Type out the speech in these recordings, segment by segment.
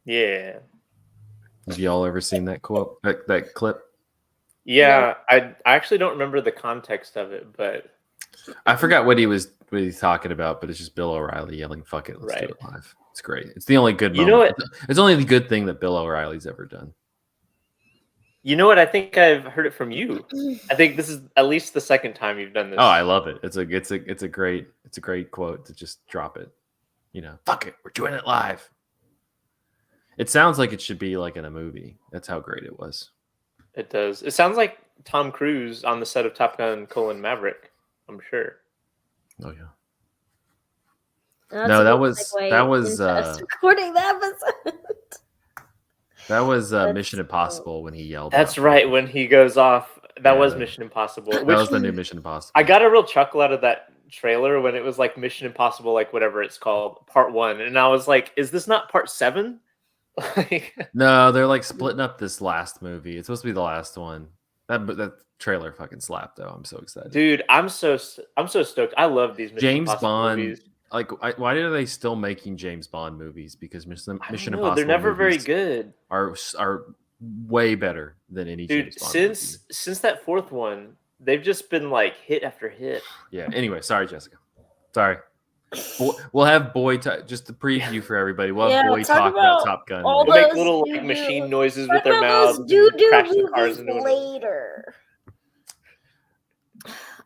Yeah. Have y'all ever seen that quote? That clip? Yeah, I actually don't remember the context of it, but I forgot what he's talking about, but it's just Bill O'Reilly yelling, "Fuck it, let's do it live." It's great. It's the only good You know moment. what? It's only the good thing that Bill O'Reilly's ever done. You know what? I think I've heard it from you. I think this is at least the second time you've done this. Oh, I love it. It's a great quote to just drop it. You know, fuck it, we're doing it live. It sounds like it should be like in a movie. That's how great it was. It does. It sounds like Tom Cruise on the set of Top Gun: Maverick. I'm sure. Oh yeah. That's No, that was recording the episode. That was Mission Impossible when he yelled. That's right. When he goes off, that was Mission Impossible. That was the new Mission Impossible. I got a real chuckle out of that trailer when it was like Mission Impossible, like whatever it's called, Part 1, and I was like, "Is this not Part 7?" No, they're like splitting up this last movie. It's supposed to be the last one. That trailer fucking slapped though. I'm so excited, dude. I'm so stoked. I love these Mission James Impossible Bond movies. Like, why are they still making James Bond movies? Because Mission Impossible, they're never very good. Are way better than any James Bond movie. Since that fourth one, they've just been like hit after hit. Yeah. Anyway, sorry, Jessica. Sorry. We'll have Boy just a preview for everybody. We'll have Boy talk about Top Gun. We'll make little like machine noises with their mouths. Crash the cars later.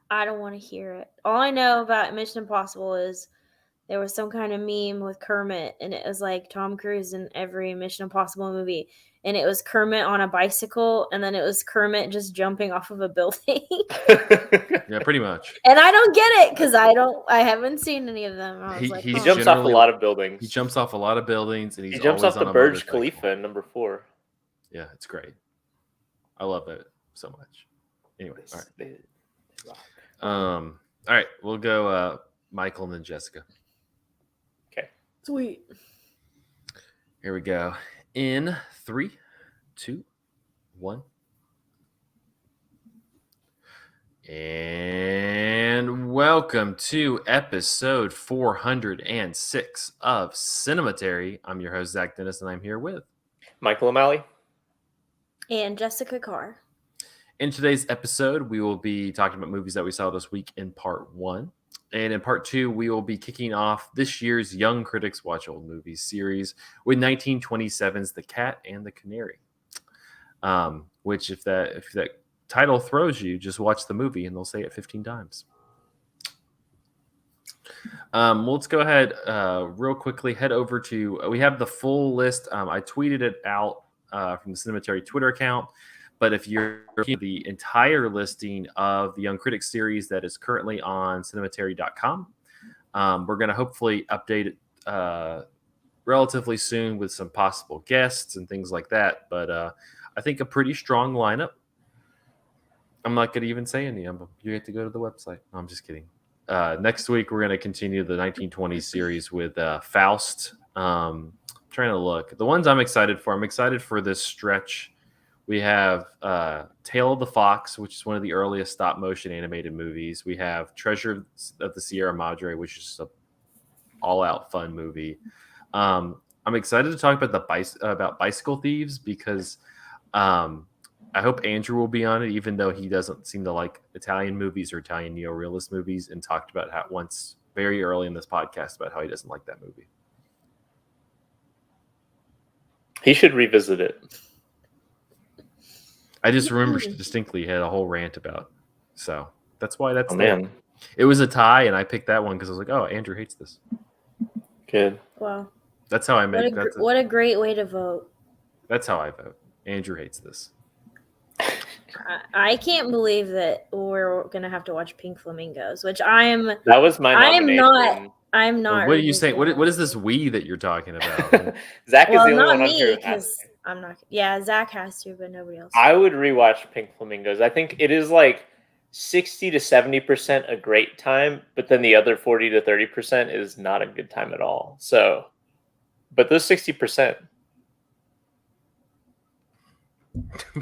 I don't want to hear it. All I know about Mission Impossible is there was some kind of meme with Kermit, and it was like Tom Cruise in every Mission Impossible movie. And it was Kermit on a bicycle, and then it was Kermit just jumping off of a building. Yeah, pretty much. And I don't get it because I haven't seen any of them. He jumps off a lot of buildings. He jumps off a lot of buildings, and he jumps off the Burj Khalifa in number 4. Yeah, it's great. I love it so much. Anyway, all right. All right, we'll go Michael and then Jessica. Okay. Sweet. Here we go. In 3, 2, 1. And welcome to episode 406 of Cinematary. I'm your host, Zach Dennis, and I'm here with Michael O'Malley and Jessica Carr. In today's episode, we will be talking about movies that we saw this week in part 1. And in part 2, we will be kicking off this year's Young Critics Watch Old Movies series with 1927's The Cat and the Canary. Which, if that title throws you, just watch the movie and they'll say it 15 times. Let's go ahead real quickly. Head over to we have the full list. I tweeted it out from the Cinematary Twitter account. But if you're looking at the entire listing of the Young Critics series that is currently on cinematary.com, we're going to hopefully update it relatively soon with some possible guests and things like that. But I think a pretty strong lineup. I'm not going to even say any of them. You get to go to the website. No, I'm just kidding. Next week, we're going to continue the 1920s series with Faust. Trying to look. The ones I'm excited for this stretch. We have Tale of the Fox, which is one of the earliest stop-motion animated movies. We have Treasure of the Sierra Madre, which is an all-out fun movie. I'm excited to talk about about Bicycle Thieves because I hope Andrew will be on it, even though he doesn't seem to like Italian movies or Italian neo-realist movies, and talked about how once very early in this podcast about how he doesn't like that movie. He should revisit it. I just remember distinctly he had a whole rant about it. So that's why that's man. It was a tie, and I picked that one because I was like, oh, Andrew hates this. Good. Wow. That's how I made it. What a great way to vote. That's how I vote. Andrew hates this. I can't believe that we're going to have to watch Pink Flamingos, which that was my nomination. I'm not. Well, what are you saying? What is this we that you're talking about? Zach is the only one on here. I'm not. Yeah, Zach has to, but nobody else. I would rewatch Pink Flamingos. I think it is like 60 to 70% a great time, but then the other 40 to 30% is not a good time at all. So, but those 60%.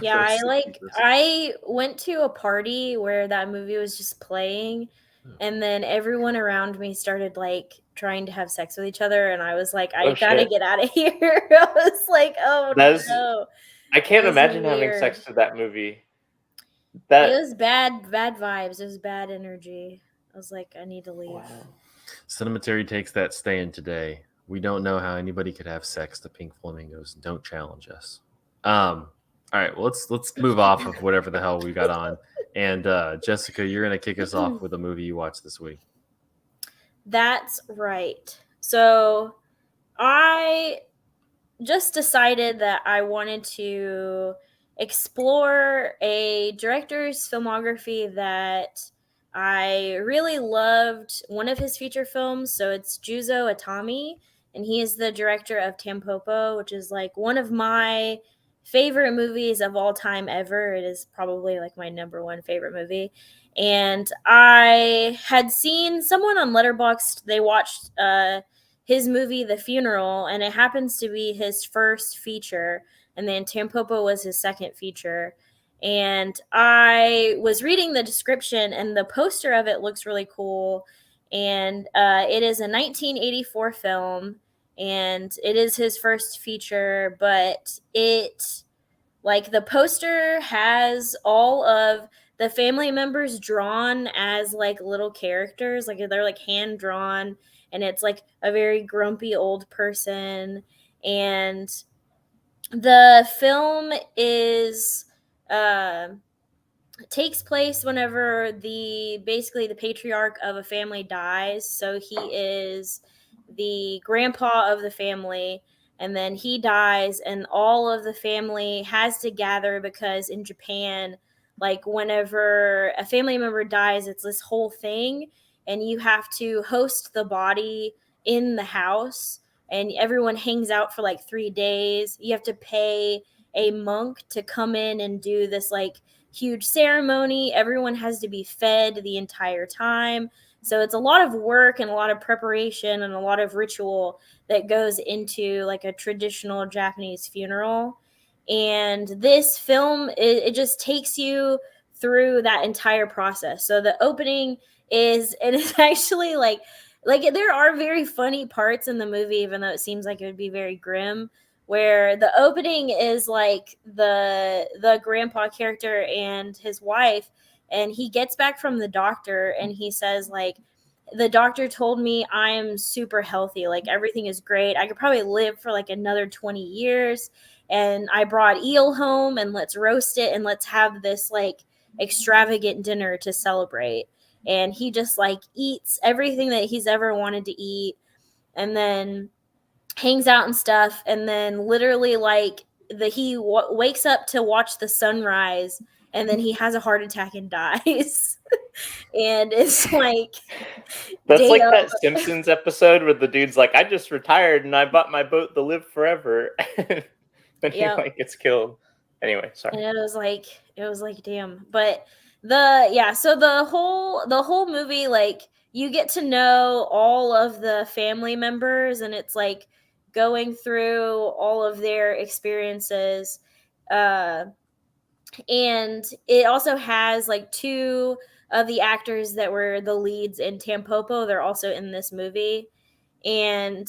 Yeah, I went to a party where that movie was just playing, and then everyone around me started like trying to have sex with each other, and I was like, I Oh, gotta shit. get out of here. I was like, oh That's no. I It can't was imagine having weird. sex to that movie. It That was bad vibes. It was bad energy. I was like, I need to leave. wow. Cinematary takes that stand today. We don't know how anybody could have sex to pink flamingos. Don't challenge us. All right, well, let's move off of whatever the hell we got on. And Jessica, you're gonna kick us off with a movie you watched this week. That's right. So I just decided that I wanted to explore a director's filmography that I really loved. One of his feature films, so it's Juzo Itami, and he is the director of Tampopo, which is like one of my favorite movies of all time ever. It is probably like my number one favorite movie. And I had seen someone on Letterboxd, they watched his movie The Funeral, and it happens to be his first feature, and then Tampopo was his second feature. And I was reading the description, and the poster of it looks really cool. And it is a 1984 film, and it is his first feature, but it, like, the poster has all of the family members drawn as like little characters, like they're like hand drawn, and it's like a very grumpy old person. And the film is uh takes place whenever the patriarch of a family dies. So he is the grandpa of the family, and then he dies, and all of the family has to gather because in Japan, like whenever a family member dies, it's this whole thing, and you have to host the body in the house, and everyone hangs out for like 3 days. You have to pay a monk to come in and do this like huge ceremony. Everyone has to be fed the entire time. So it's a lot of work and a lot of preparation and a lot of ritual that goes into like a traditional Japanese funeral. And this film, it just takes you through that entire process. So the opening is, and it's actually like there are very funny parts in the movie, even though it seems like it would be very grim, where the opening is like the grandpa character and his wife, and he gets back from the doctor and he says like, the doctor told me I'm super healthy, like everything is great, I could probably live for like another 20 years, and I brought eel home, and let's roast it and let's have this like extravagant dinner to celebrate. And he just like eats everything that he's ever wanted to eat, and then hangs out and stuff, and then literally like wakes up to watch the sunrise, and then he has a heart attack and dies. And it's like, That's like damn. that Simpsons episode where the dude's like, I just retired and I bought my boat to live forever. Then he Yep. like gets killed. Anyway, sorry. And it was like damn. But so the whole movie, like you get to know all of the family members, and it's like going through all of their experiences. uh and it also has like two of the actors that were the leads in Tampopo, they're also in this movie. And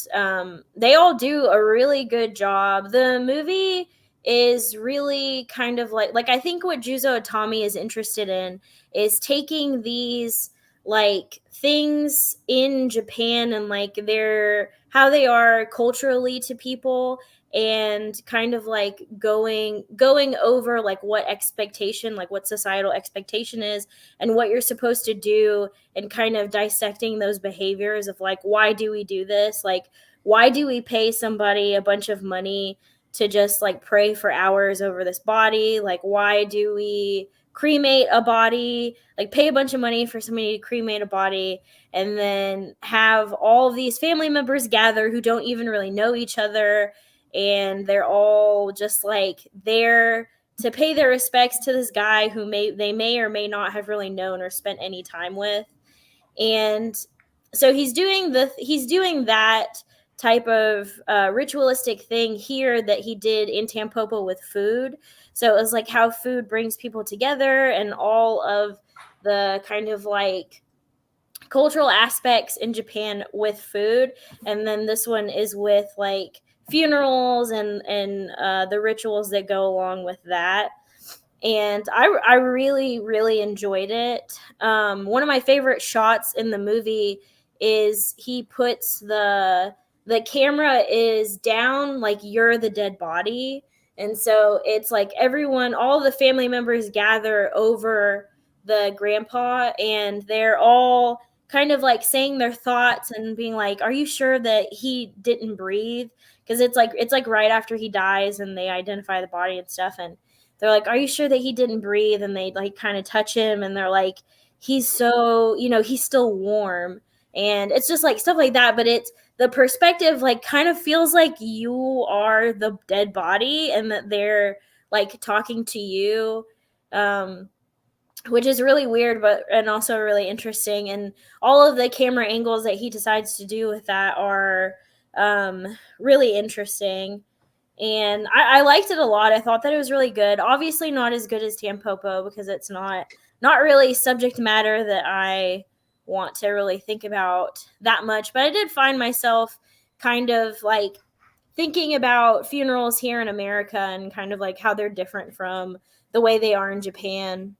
they all do a really good job. The movie is really kind of like I think what Juzo Itami is interested in is taking these like things in Japan and like their how they are culturally to people, and kind of like going over like what expectation, like what societal expectation is, and what you're supposed to do, and kind of dissecting those behaviors of like, why do we do this, like why do we pay somebody a bunch of money to just like pray for hours over this body, like why do we cremate a body, like pay a bunch of money for somebody to cremate a body, and then have all of these family members gather who don't even really know each other, and they're all just like there to pay their respects to this guy who they may or may not have really known or spent any time with. And so he's doing that type of ritualistic thing here that he did in Tampopo with food. So it was like how food brings people together, and all of the kind of like cultural aspects in Japan with food, and then this one is with like funerals and the rituals that go along with that. And I really really enjoyed it. One of my favorite shots in the movie is he puts the camera is down like you're the dead body, and so it's like everyone, all the family members gather over the grandpa, and they're all kind of like saying their thoughts and being like, are you sure that he didn't breathe? Because it's like right after he dies and they identify the body and stuff, and they're like, are you sure that he didn't breathe? And they like kind of touch him, and they're like, he's so, he's still warm. And it's just like stuff like that, but it's the perspective like kind of feels like you are the dead body and that they're like talking to you, which is really weird, but and also really interesting. And all of the camera angles that he decides to do with that are really interesting. And I liked it a lot. I thought that it was really good. Obviously not as good as Tampopo, because it's not really subject matter that I want to really think about that much. But I did find myself kind of like thinking about funerals here in America and kind of like how they're different from the way they are in Japan,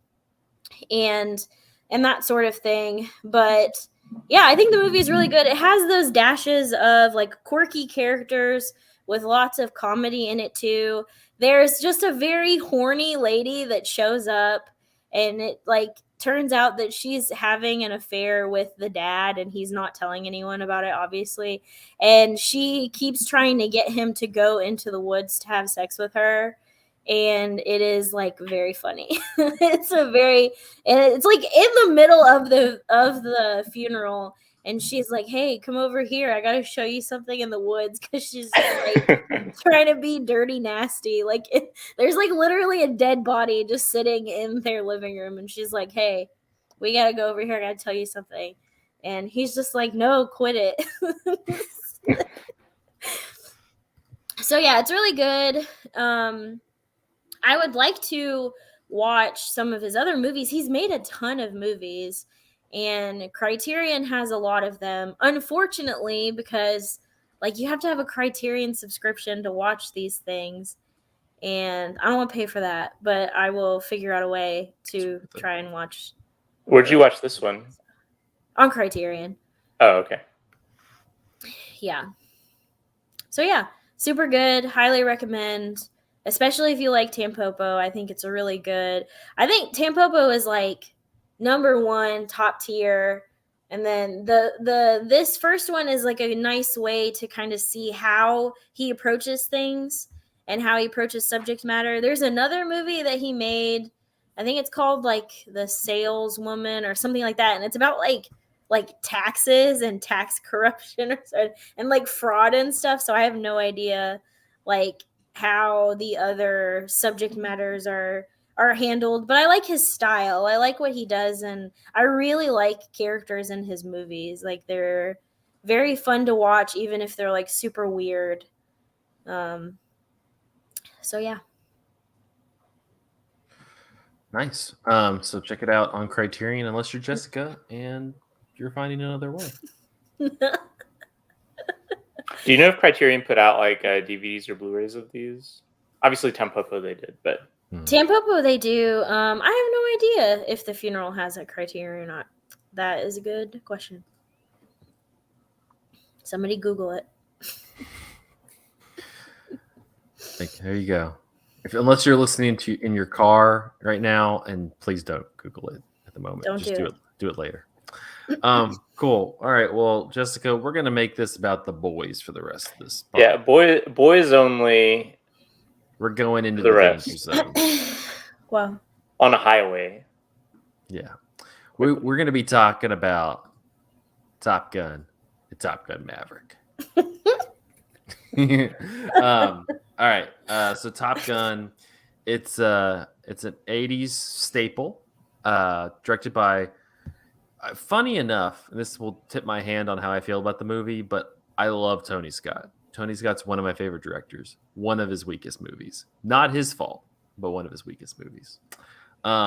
and that sort of thing. But yeah, I think the movie is really good. It has those dashes of like quirky characters with lots of comedy in it too. There's just a very horny lady that shows up, and it like turns out that she's having an affair with the dad, and he's not telling anyone about it, obviously. And she keeps trying to get him to go into the woods to have sex with her. And it is like very funny. And it's like in the middle of the funeral, and she's like, hey, come over here, I gotta show you something in the woods, because she's just like trying to be dirty nasty. Like there's like literally a dead body just sitting in their living room, and she's like, hey, we gotta go over here, I gotta tell you something. And he's just like, no, quit it. So yeah, it's really good. I would like to watch some of his other movies. He's made a ton of movies, and Criterion has a lot of them. Unfortunately, because like you have to have a Criterion subscription to watch these things, and I don't want to pay for that, but I will figure out a way to try and watch. Where'd you watch this one? On Criterion. Oh, okay. Yeah. So yeah, super good. Highly recommend. Especially if you like Tampopo, I think it's a really good. I think Tampopo is like number one, top tier, and then this first one is like a nice way to kind of see how he approaches things and how he approaches subject matter. There's another movie that he made. I think it's called like The Saleswoman or something like that, and it's about like taxes and tax corruption and like fraud and stuff. So I have no idea like how the other subject matters are handled, but I like his style. I like what he does, and I really like characters in his movies. Like they're very fun to watch, even if they're like super weird. So yeah. Nice. So check it out on Criterion, unless you're Jessica and you're finding another way. Do you know if Criterion put out like DVDs or Blu-rays of these? Obviously, Tampopo they did, but Tampopo they do. I have no idea if the funeral has a Criterion or not. That is a good question. Somebody Google it. There you go. Unless you're listening to in your car right now, and please don't Google it at the moment. Don't Just do it. Do it later. Cool. All right. Well, Jessica, we're gonna make this about the boys for the rest of this. Yeah, boys only. We're going into the danger rest. zone. Wow. On a highway. Yeah, we're gonna be talking about Top Gun, and Top Gun Maverick. All right. So Top Gun, it's an '80s staple, directed by. Funny enough, this will tip my hand on how I feel about the movie, but I love Tony Scott. Tony Scott's one of my favorite directors. One of his weakest movies. Not his fault, but one of his weakest movies.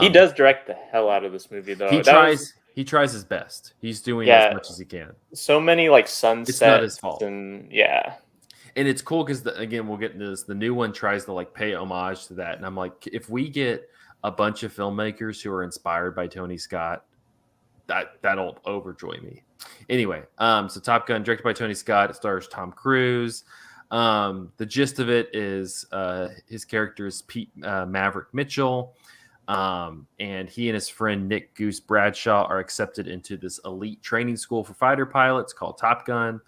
He does direct the hell out of this movie, though. He tries. He tries his best. He's doing Yeah. as much as he can. So many like sunsets. It's not his fault. And yeah. And it's cool because again, we'll get into this. The new one tries to like pay homage to that, and I'm like, if we get a bunch of filmmakers who are inspired by Tony Scott, that'll overjoy me. Anyway, so Top Gun, directed by Tony Scott, it stars Tom Cruise. The gist of it is his character is Pete Maverick Mitchell, and he and his friend Nick Goose Bradshaw are accepted into this elite training school for fighter pilots called Top Gun.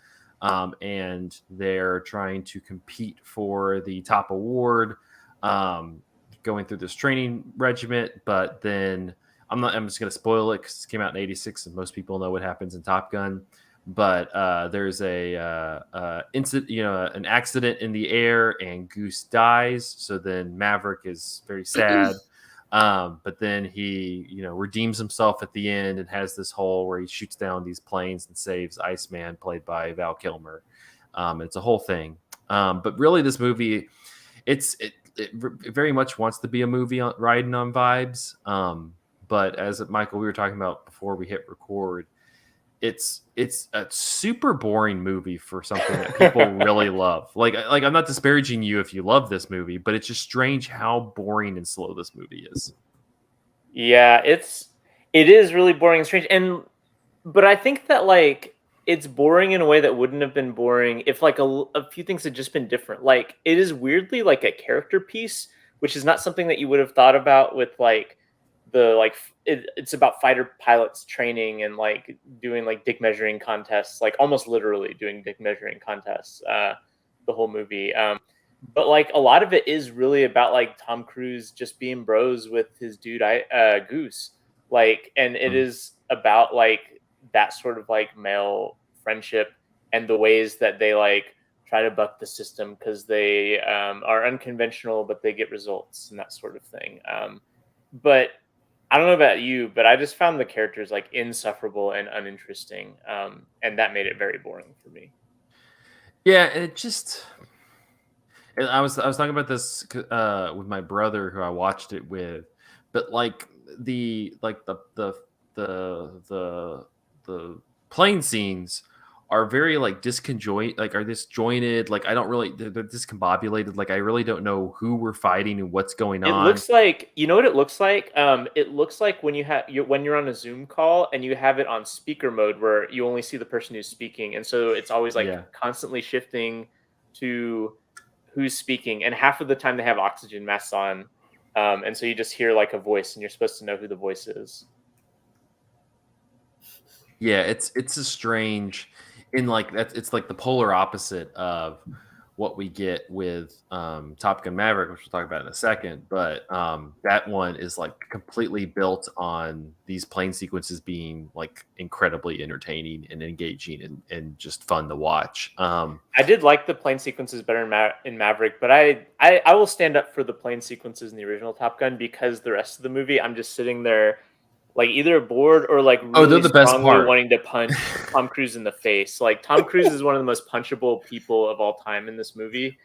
And they're trying to compete for the top award, going through this training regiment. But then I'm just going to spoil it because it came out in '86, and most people know what happens in Top Gun. But there's an accident in the air, and Goose dies. So then Maverick is very sad. But then he, redeems himself at the end and has this whole where he shoots down these planes and saves Iceman, played by Val Kilmer. It's a whole thing. But really, this movie, it very much wants to be a movie riding on vibes. But as Michael, we were talking about before we hit record, it's a super boring movie for something that people really love. Like I'm not disparaging you if you love this movie, but it's just strange how boring and slow this movie is. Yeah, it is really boring and strange. But I think that like it's boring in a way that wouldn't have been boring if like a few things had just been different. Like it is weirdly like a character piece, which is not something that you would have thought about with like it's about fighter pilots training and like doing like dick measuring contests, like almost literally doing dick measuring contests, the whole movie. But like a lot of it is really about like Tom Cruise just being bros with his dude, Goose. Like, and it is about like that sort of like male friendship and the ways that they like try to buck the system because they are unconventional, but they get results and that sort of thing. But I don't know about you, but I just found the characters like insufferable and uninteresting, and that made it very boring for me. Yeah, I was talking about this with my brother who I watched it with, but like the plane scenes are very like disconjointed, like are disjointed. Like I don't really, they're discombobulated. Like I really don't know who we're fighting and what's going on. It looks like, you know what it looks like? It looks like when when you're on a Zoom call and you have it on speaker mode where you only see the person who's speaking, and so it's always like constantly shifting to who's speaking, and half of the time they have oxygen masks on, and so you just hear like a voice, and you're supposed to know who the voice is. Yeah, it's a strange. In like that, it's like the polar opposite of what we get with Top Gun Maverick, which we'll talk about in a second. But that one is like completely built on these plane sequences being like incredibly entertaining and engaging and just fun to watch. I did like the plane sequences better in Maverick, but I will stand up for the plane sequences in the original Top Gun because the rest of the movie, I'm just sitting there like either bored or like really they're the best part. Wanting to punch Tom Cruise in the face. Like Tom Cruise is one of the most punchable people of all time in this movie,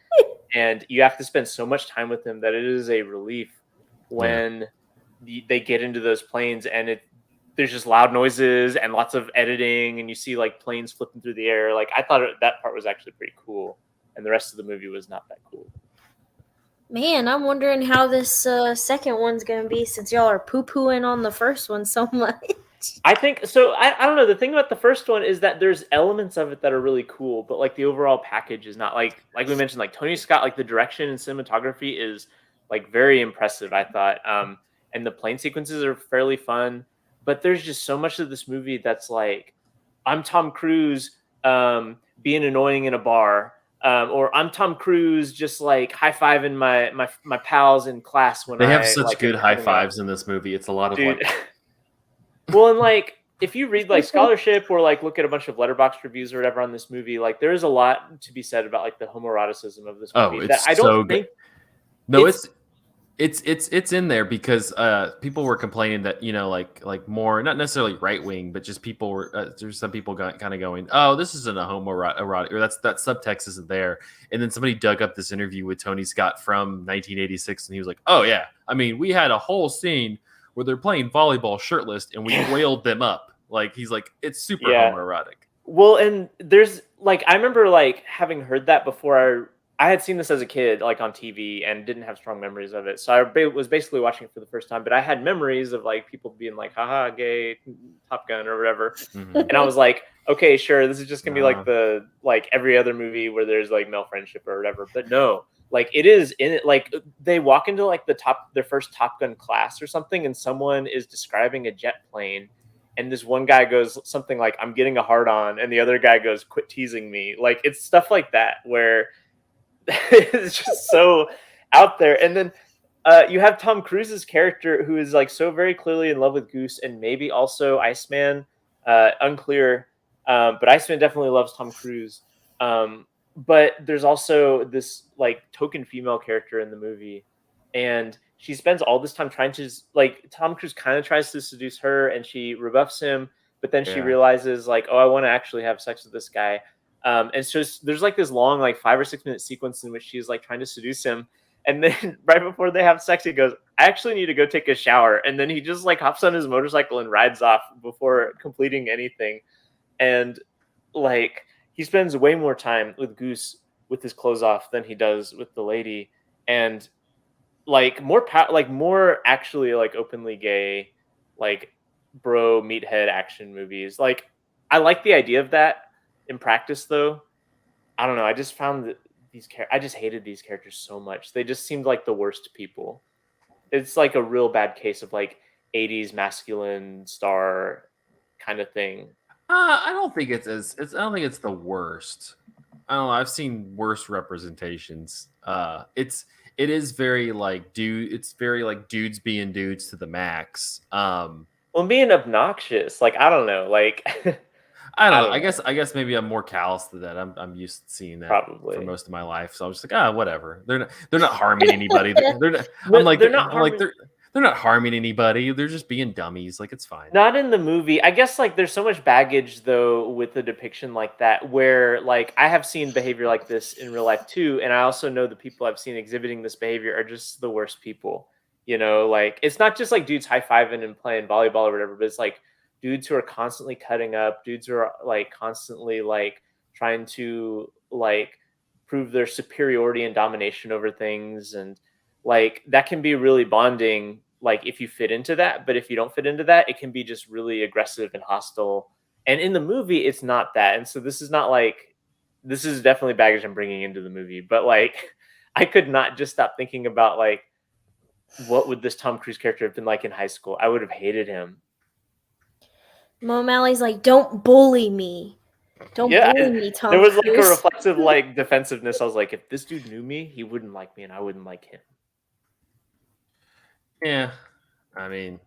and you have to spend so much time with him that it is a relief when they get into those planes and there's just loud noises and lots of editing, and you see like planes flipping through the air. Like I thought that part was actually pretty cool, and the rest of the movie was not that cool. Man, I'm wondering how this second one's going to be since y'all are poo-pooing on the first one so much. I think so. I don't know. The thing about the first one is that there's elements of it that are really cool, but like the overall package is not like we mentioned, like Tony Scott, like the direction and cinematography is like very impressive, I thought. And the plane sequences are fairly fun, but there's just so much of this movie that's like, I'm Tom Cruise being annoying in a bar. Or I'm Tom Cruise just like high-fiving my pals in class when they have such good high fives in this movie. It's a lot of like... Well, and like if you read like scholarship or like look at a bunch of Letterboxd reviews or whatever on this movie, like there is a lot to be said about like the homoeroticism of this movie. Oh, it's that I don't so think... good. No, it's in there because people were complaining that like more not necessarily right wing, but just people were there's some people kind of going, oh, this isn't a homoerotic, or that subtext isn't there. And then somebody dug up this interview with Tony Scott from 1986, and he was like, oh yeah, I mean we had a whole scene where they're playing volleyball shirtless and we wailed them up. Like he's like it's super Yeah. homoerotic. Well, and there's like I remember like having heard that before. I had seen this as a kid, like on TV, and didn't have strong memories of it. So was basically watching it for the first time, but I had memories of like people being like, "Haha, gay, Top Gun" or whatever, Mhm. and I was like, "Okay, sure, this is just gonna be like Uh-huh. the like every other movie where there's like male friendship or whatever." But no, like it is in it. Like they walk into like their first Top Gun class or something, and someone is describing a jet plane. And this one guy goes something like, "I'm getting a hard on," and the other guy goes, "Quit teasing me." Like it's stuff like that where it's just so out there. And then you have Tom Cruise's character who is like so very clearly in love with Goose and maybe also Iceman. Unclear, but Iceman definitely loves Tom Cruise. But there's also this like token female character in the movie, and she spends all this time trying to like Tom Cruise kind of tries to seduce her, and she rebuffs him. But then she Yeah. realizes like, oh, I want to actually have sex with this guy. And so there's like this long, like 5 or 6 minute sequence in which she's like trying to seduce him. And then right before they have sex, he goes, "I actually need to go take a shower." And then he just like hops on his motorcycle and rides off before completing anything. And like he spends way more time with Goose with his clothes off than he does with the lady. And like more actually like openly gay, like bro meathead action movies. Like I like the idea of that in practice though. I don't know. I just found that I just hated these characters so much. They just seemed like the worst people. It's like a real bad case of like 80s masculine star kind of thing. I don't think I don't think it's the worst. I don't know. I've seen worse representations. It is very like it's very like dudes being dudes to the max. Well, being obnoxious, like I don't know, like I don't I know. don't know. I guess maybe I'm more callous to that. I'm used to seeing that for Probably. most of my life. So I'm just like, whatever. They're not harming anybody. They're not, But they're not I'm like harming. they're not harming anybody. They're just being dummies. Like it's fine. Not in the movie. I guess like there's so much baggage though with the depiction like that where like I have seen behavior like this in real life too, and I also know the people I've seen exhibiting this behavior are just the worst people. You know, like it's not just like dudes high-fiving and playing volleyball or whatever, but it's like dudes who are constantly cutting up, dudes who are like constantly like trying to like prove their superiority and domination over things, and like that can be really bonding like if you fit into that, but if you don't fit into that it can be just really aggressive and hostile, and in the movie it's not that. And so this is not like this is definitely baggage I'm bringing into the movie, but like I could not just stop thinking about like what would this Tom Cruise character have been like in high school. I would have hated him. Mo O'Malley's like, "Don't bully me. Don't Yeah, bully me, Tom there was like a Cruise." reflexive like defensive-ness. I was like, if this dude knew me he wouldn't like me and I wouldn't like him. Yeah, I mean,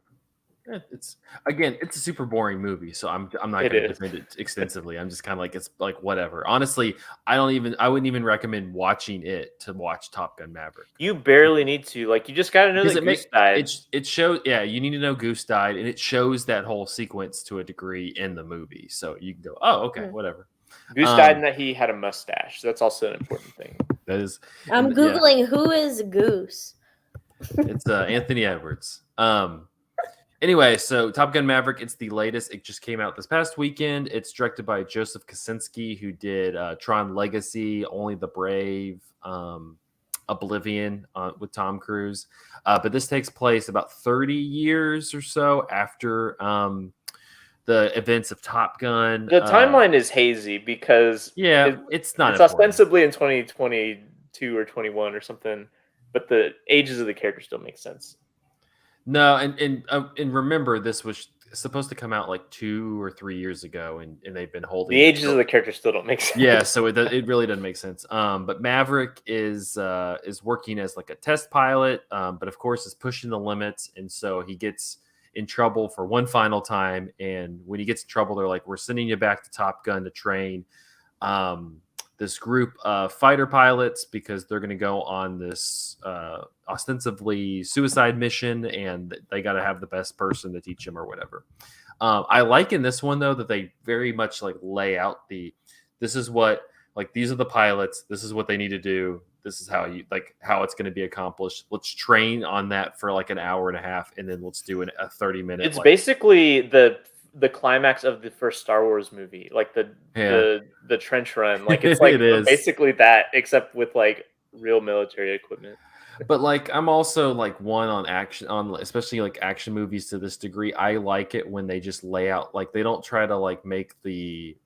it's it's a super boring movie, so I'm not It going to is. defend it extensively. I'm just kind of like it's like whatever. Honestly, I wouldn't even recommend watching it to watch Top Gun Maverick. You barely need to. Like you just gotta know Because that Goose died. it shows, yeah, you need to know Goose died, and it shows that whole sequence to a degree in the movie, so you can go, oh, okay, Yeah. whatever. Goose died and that he had a mustache. So that's also an important thing. That is, I'm and, googling who is Goose. it's Anthony Edwards. Anyway, so Top Gun Maverick, it's the latest. It just came out this past weekend. It's directed by Joseph Kosinski, who did Tron Legacy, Only the Brave, Oblivion with Tom Cruise. But this takes place about 30 years or so after the events of Top Gun. The timeline is hazy because it's not it's important. ostensibly in 2022 or 21 or something, but the ages of the characters still make sense. No, and remember, this was supposed to come out like 2 or 3 years ago, and they've been holding the ages of the characters still don't make sense. Yeah, so it really doesn't make sense. But Maverick is working as like a test pilot, but of course is pushing the limits, and so he gets in trouble for one final time. And when he gets in trouble, they're like, "We're sending you back to Top Gun to train this group of fighter pilots because they're going to go on this ostensibly suicide mission, and they got to have the best person to teach them or whatever." I like in this one though that they very much like lay out this is what, like, these are the pilots, this is what they need to do, this is how it's going to be accomplished. Let's train on that for like an hour and a half, and then let's do a 30-minute. It's basically the the climax of the first Star Wars movie, like the trench run. Like it's like It is. basically that, except with like real military equipment. But like I'm also like one on action, on especially like action movies to this degree. I like it when they just lay out, like they don't try to like make the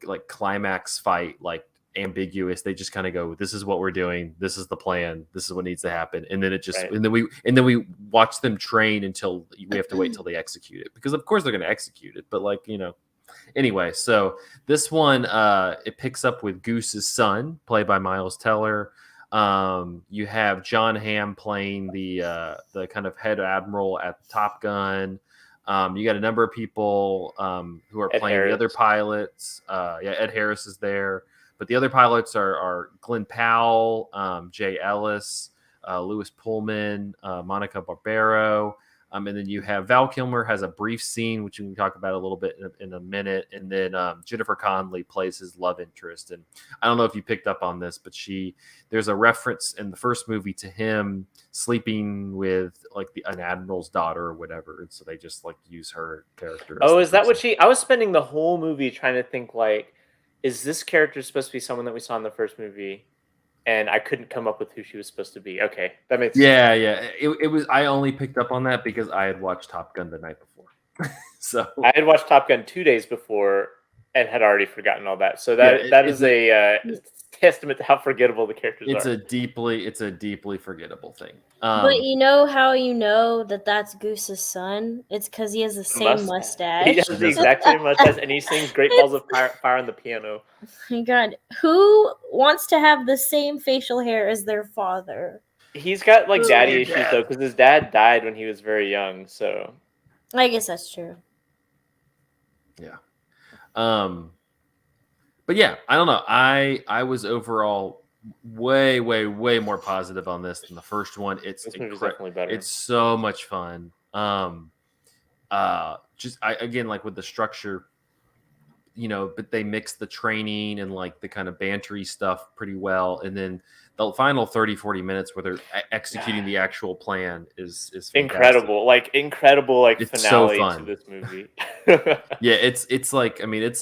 like climax fight like ambiguous. They just kind of go, this is what we're doing, this is the plan, this is what needs to happen, and then it just Right. and then we watch them train until we have to wait till they execute it, because of course they're going to execute it, but like, you know. Anyway, so this one it picks up with Goose's son, played by Miles Teller. You have John Hamm playing the kind of head admiral at Top Gun. You got a number of people who are Ed playing Harris. the other pilots. Yeah, Ed Harris is there, but the other pilots are Glenn Powell, Jay Ellis, Louis Pullman, Monica Barbero. And then you have Val Kilmer has a brief scene, which we can talk about a little bit in a minute. And then Jennifer Connelly plays his love interest. And I don't know if you picked up on this, but there's a reference in the first movie to him sleeping with like an admiral's daughter or whatever. And so they just like use her character. Oh, is that what I was spending the whole movie trying to think, like, is this character supposed to be someone that we saw in the first movie? And I couldn't come up with who she was supposed to be. Okay, that makes sense. Yeah. It was. I only picked up on that because I had watched Top Gun the night before. So I had watched Top Gun 2 days before and had already forgotten all that. So that is a testament to how forgettable the characters are. It's a deeply forgettable thing. But you know how you know that that's Goose's son? It's because he has the same mustache. He has the exact same mustache, and he sings Great Balls of Fire on the piano. Oh my God, who wants to have the same facial hair as their father? He's got like daddy issues though, because his dad died when he was very young. So I guess that's true. Yeah. But yeah, I don't know. I was overall way more positive on this than the first one. It's definitely better. It's so much fun. Again, like with the structure, you know, but they mix the training and like the kind of bantery stuff pretty well, and then the final 30-40 minutes where they're executing the actual plan is fantastic. incredible It's finale so fun to this movie. Yeah, it's like, I mean, it's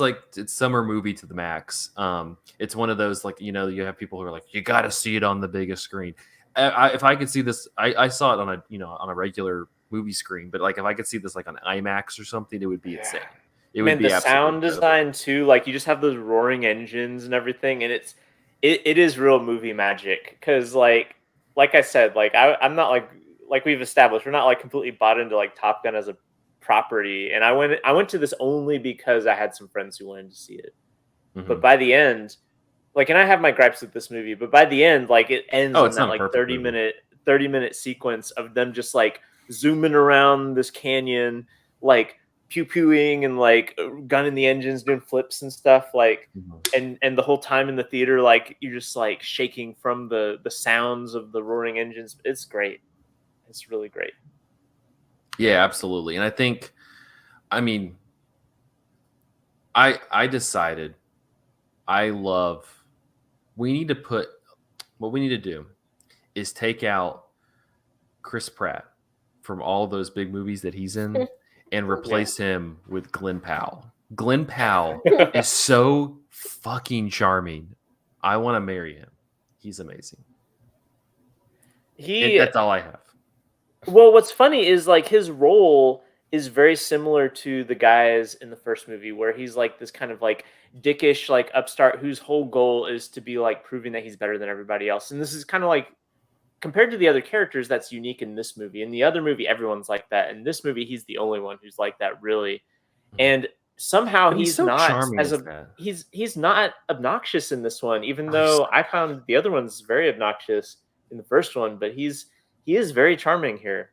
summer movie to the max. It's one of those, like, you know, you have people who are like, you got to see it on the biggest screen. If I could see this, I saw it on a regular movie screen, but like if I could see this like on IMAX or something, it would be insane. It would be the sound design too, like you just have those roaring engines and everything, and it is real movie magic. Because like I said, like I'm not like we've established, we're not like completely bought into like Top Gun as a property, and I went to this only because I had some friends who wanted to see it. Mm-hmm. But by the end, like, and I have my gripes with this movie, but by the end, like it ends in that like 30-minute sequence of them just like zooming around this canyon, like pew-pewing and like gunning the engines, doing flips and stuff, like, and the whole time in the theater, like you're just like shaking from the sounds of the roaring engines. It's great. It's really great. Yeah, absolutely. And I think, I mean, I decided we need to what we need to do is take out Chris Pratt from all those big movies that he's in and replace him with Glenn Powell. Glenn Powell is so fucking charming. I want to marry him. He's amazing. That's all I have. Well, what's funny is like his role is very similar to the guys in the first movie, where he's like this kind of like dickish, like upstart whose whole goal is to be like proving that he's better than everybody else. And this is kind of like, compared to the other characters, that's unique in this movie. In the other movie, everyone's like that. In this movie, he's the only one who's like that, really. And somehow he's so not he's not obnoxious in this one, even though I found the other ones very obnoxious in the first one. But he is very charming here.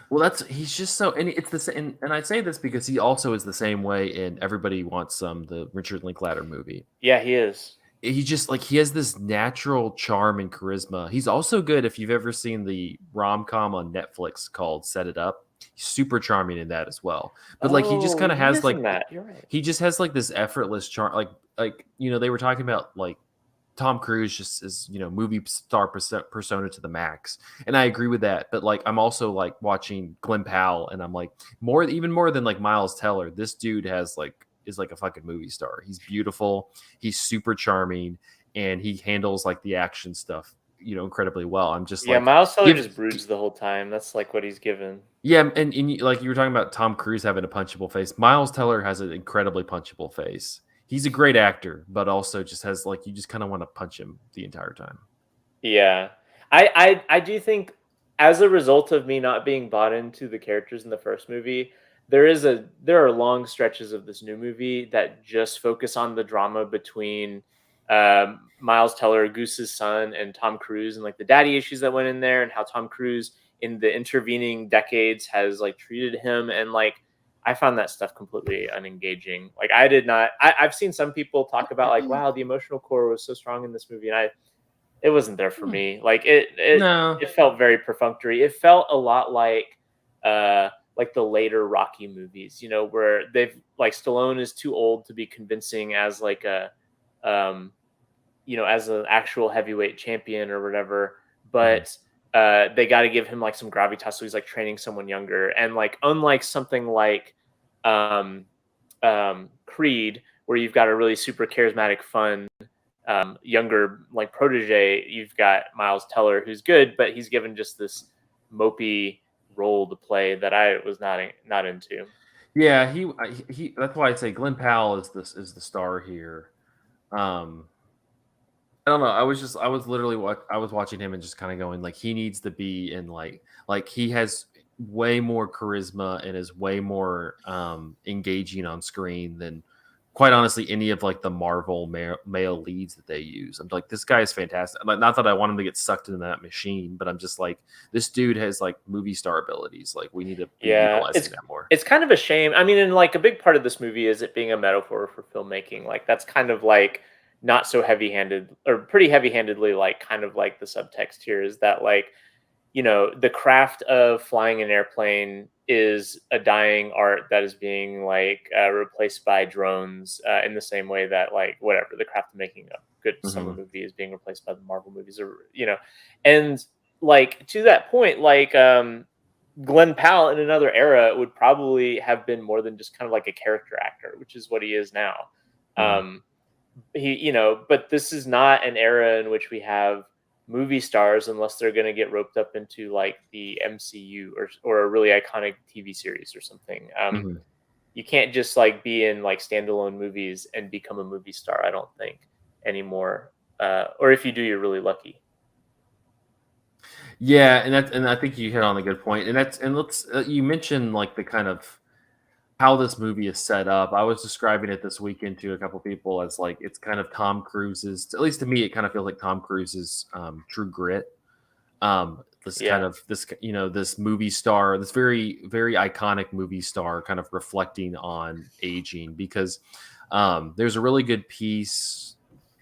Well, he's just so, and it's the same. And I say this because he also is the same way in Everybody Wants Some, the Richard Linklater movie. Yeah, he is. He just like, he has this natural charm and charisma. He's also good. If you've ever seen the rom-com on Netflix called Set It Up, he's super charming in that as well. But like, he just kind of has like that. You're right. He just has like this effortless charm. Like, you know, they were talking about like Tom Cruise just is, movie star persona to the max. And I agree with that. But like, I'm also like watching Glenn Powell and I'm like, even more than like Miles Teller, this dude is like a fucking movie star. He's beautiful. He's super charming and he handles like the action stuff, incredibly well. I'm just like, Miles Teller just broods the whole time. That's like what he's given. Yeah. And like you were talking about Tom Cruise having a punchable face. Miles Teller has an incredibly punchable face. He's a great actor, but also just has like, you just kind of want to punch him the entire time. Yeah. I do think as a result of me not being bought into the characters in the first movie, there are long stretches of this new movie that just focus on the drama between Miles Teller, Goose's son, and Tom Cruise, and like the daddy issues that went in there, and how Tom Cruise in the intervening decades has like treated him, and like I found that stuff completely unengaging. Like I did not. I've seen some people talk about like, wow, the emotional core was so strong in this movie, and it wasn't there for me. Like No. it felt very perfunctory. It felt a lot like the later Rocky movies, where they've like Stallone is too old to be convincing as like um as an actual heavyweight champion or whatever, but they got to give him like some gravitas, so he's like training someone younger, and like unlike something like um Creed, where you've got a really super charismatic, fun younger like protege, you've got Miles Teller who's good, but he's given just this mopey role to play that I was not into. Yeah, he that's why I'd say Glenn Powell is the star here. I don't know. I was literally I was watching him and just kind of going like he needs to be in like he has way more charisma and is way more engaging on screen than quite honestly any of like the Marvel male leads that they use. I'm like, this guy is fantastic. Like, not that I want him to get sucked into that machine, but I'm just like, this dude has like movie star abilities. Like we need to be utilizing that more. It's kind of a shame. I mean, and like a big part of this movie is it being a metaphor for filmmaking. Like that's kind of like not so heavy-handed or pretty heavy-handedly, like kind of like the subtext here is that like, the craft of flying an airplane is a dying art that is being like replaced by drones in the same way that like whatever the craft of making a good summer movie is being replaced by the Marvel movies, or and like to that point, like Glenn Powell in another era would probably have been more than just kind of like a character actor, which is what he is now. But this is not an era in which we have movie stars unless they're going to get roped up into like the MCU or a really iconic TV series or something. You can't just like be in like standalone movies and become a movie star, I don't think, anymore. Or if you do, you're really lucky. Yeah, and I think you hit on a good point. And let's you mentioned like the kind of how this movie is set up. I was describing it this weekend to a couple people as like it's kind of Tom Cruise's. At least to me, it kind of feels like Tom Cruise's True Grit. This movie star, this very very iconic movie star, kind of reflecting on aging because there's a really good piece.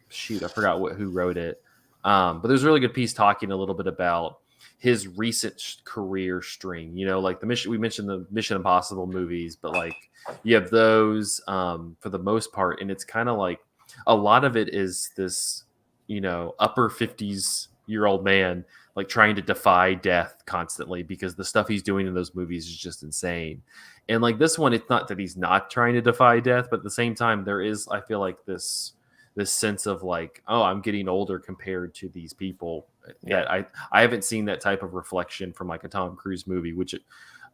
Shoot, I forgot who wrote it, but there's a really good piece talking a little bit about his recent career string, like we mentioned the Mission Impossible movies, but like you have those for the most part. And it's kind of like a lot of it is this, upper 50s-year-old man, like trying to defy death constantly because the stuff he's doing in those movies is just insane. And like this one, it's not that he's not trying to defy death, but at the same time, there is, I feel like this sense of like, oh, I'm getting older compared to these people. That I haven't seen that type of reflection from like a Tom Cruise movie, which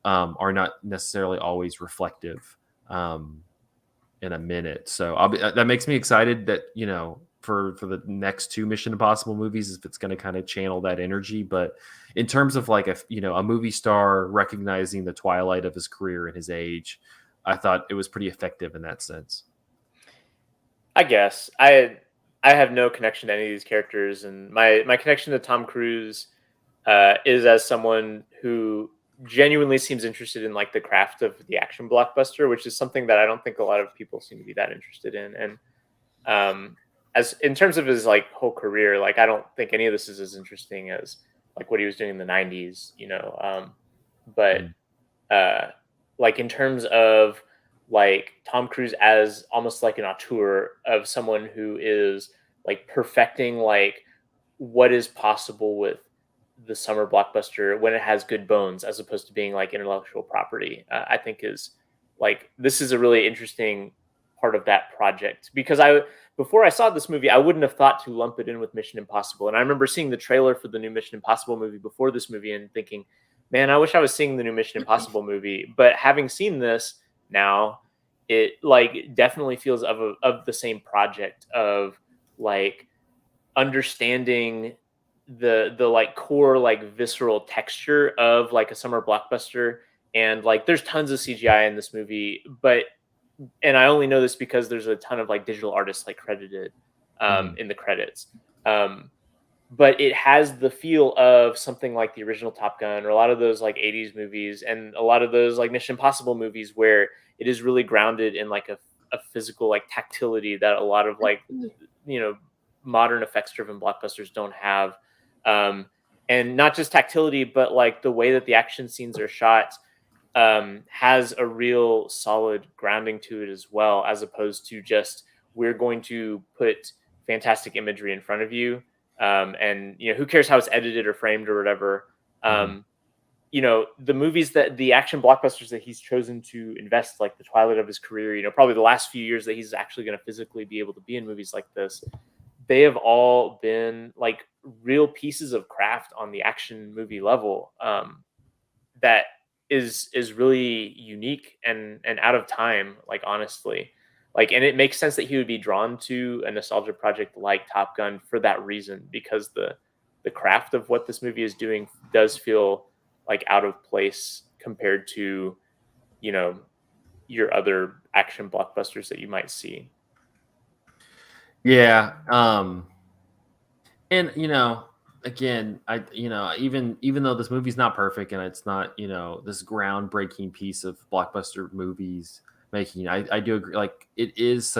are not necessarily always reflective in a minute. So that makes me excited that, for the next two Mission Impossible movies, if it's going to kind of channel that energy. But in terms of like a movie star recognizing the twilight of his career and his age, I thought it was pretty effective in that sense. I guess I have no connection to any of these characters, and my connection to Tom Cruise is as someone who genuinely seems interested in like the craft of the action blockbuster, which is something that I don't think a lot of people seem to be that interested in. And as in terms of his like whole career, like I don't think any of this is as interesting as like what he was doing in the 90s, but like in terms of like Tom Cruise as almost like an auteur of someone who is like perfecting like what is possible with the summer blockbuster when it has good bones as opposed to being like intellectual property, I think is like this is a really interesting part of that project because I before I saw this movie I wouldn't have thought to lump it in with Mission Impossible, and I remember seeing the trailer for the new Mission Impossible movie before this movie and thinking, man, I wish I was seeing the new Mission Impossible movie. But having seen this now, it like definitely feels of the same project of like understanding the like core like visceral texture of like a summer blockbuster. And like there's tons of CGI in this movie, but and I only know this because there's a ton of like digital artists like credited in the credits. But it has the feel of something like the original Top Gun or a lot of those like 80s movies and a lot of those like Mission Impossible movies where it is really grounded in like a physical like tactility that a lot of like modern effects driven blockbusters don't have. And not just tactility, but like the way that the action scenes are shot has a real solid grounding to it as well, as opposed to just we're going to put fantastic imagery in front of you, and who cares how it's edited or framed or whatever. The movies that the action blockbusters that he's chosen to invest like the twilight of his career, probably the last few years that he's actually going to physically be able to be in movies like this, they have all been like real pieces of craft on the action movie level that is really unique and out of time, like honestly. Like, and it makes sense that he would be drawn to a nostalgia project like Top Gun for that reason, because the craft of what this movie is doing does feel like out of place compared to, your other action blockbusters that you might see. Yeah. And again, even though this movie's not perfect and it's not, this groundbreaking piece of blockbuster movies making, I do agree. Like, it is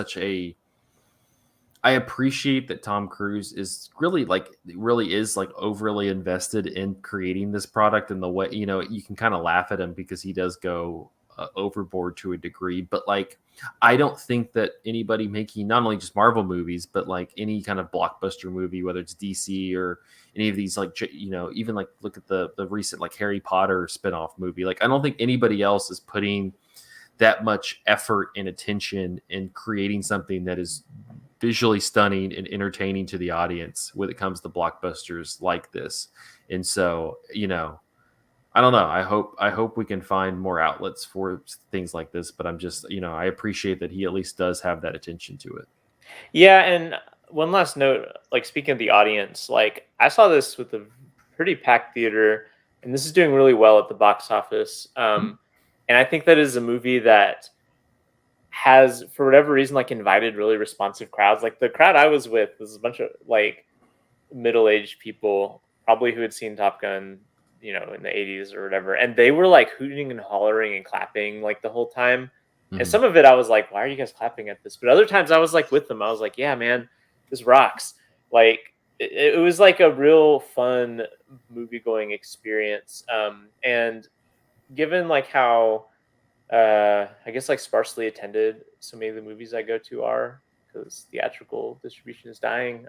I appreciate that Tom Cruise is really overly invested in creating this product, and the way, you can kind of laugh at him because he does go overboard to a degree, but like, I don't think that anybody making not only just Marvel movies, but like any kind of blockbuster movie, whether it's DC or any of these, like, even like look at the recent like Harry Potter spinoff movie. Like, I don't think anybody else is putting that much effort and attention in creating something that is visually stunning and entertaining to the audience when it comes to blockbusters like this. And so, I don't know. I hope we can find more outlets for things like this, but I'm just, I appreciate that he at least does have that attention to it. Yeah, and one last note, like speaking of the audience, like I saw this with a pretty packed theater, and this is doing really well at the box office. And I think that is a movie that has, for whatever reason, like invited really responsive crowds. Like the crowd I was with was a bunch of like middle-aged people, probably who had seen Top Gun, in the 80s or whatever, and they were like hooting and hollering and clapping like the whole time. And some of it I was like, why are you guys clapping at this? But other times I was like with them, I was like, yeah, man, this rocks. Like it was like a real fun movie going experience. And given like how I guess like sparsely attended so many of the movies I go to are, because theatrical distribution is dying,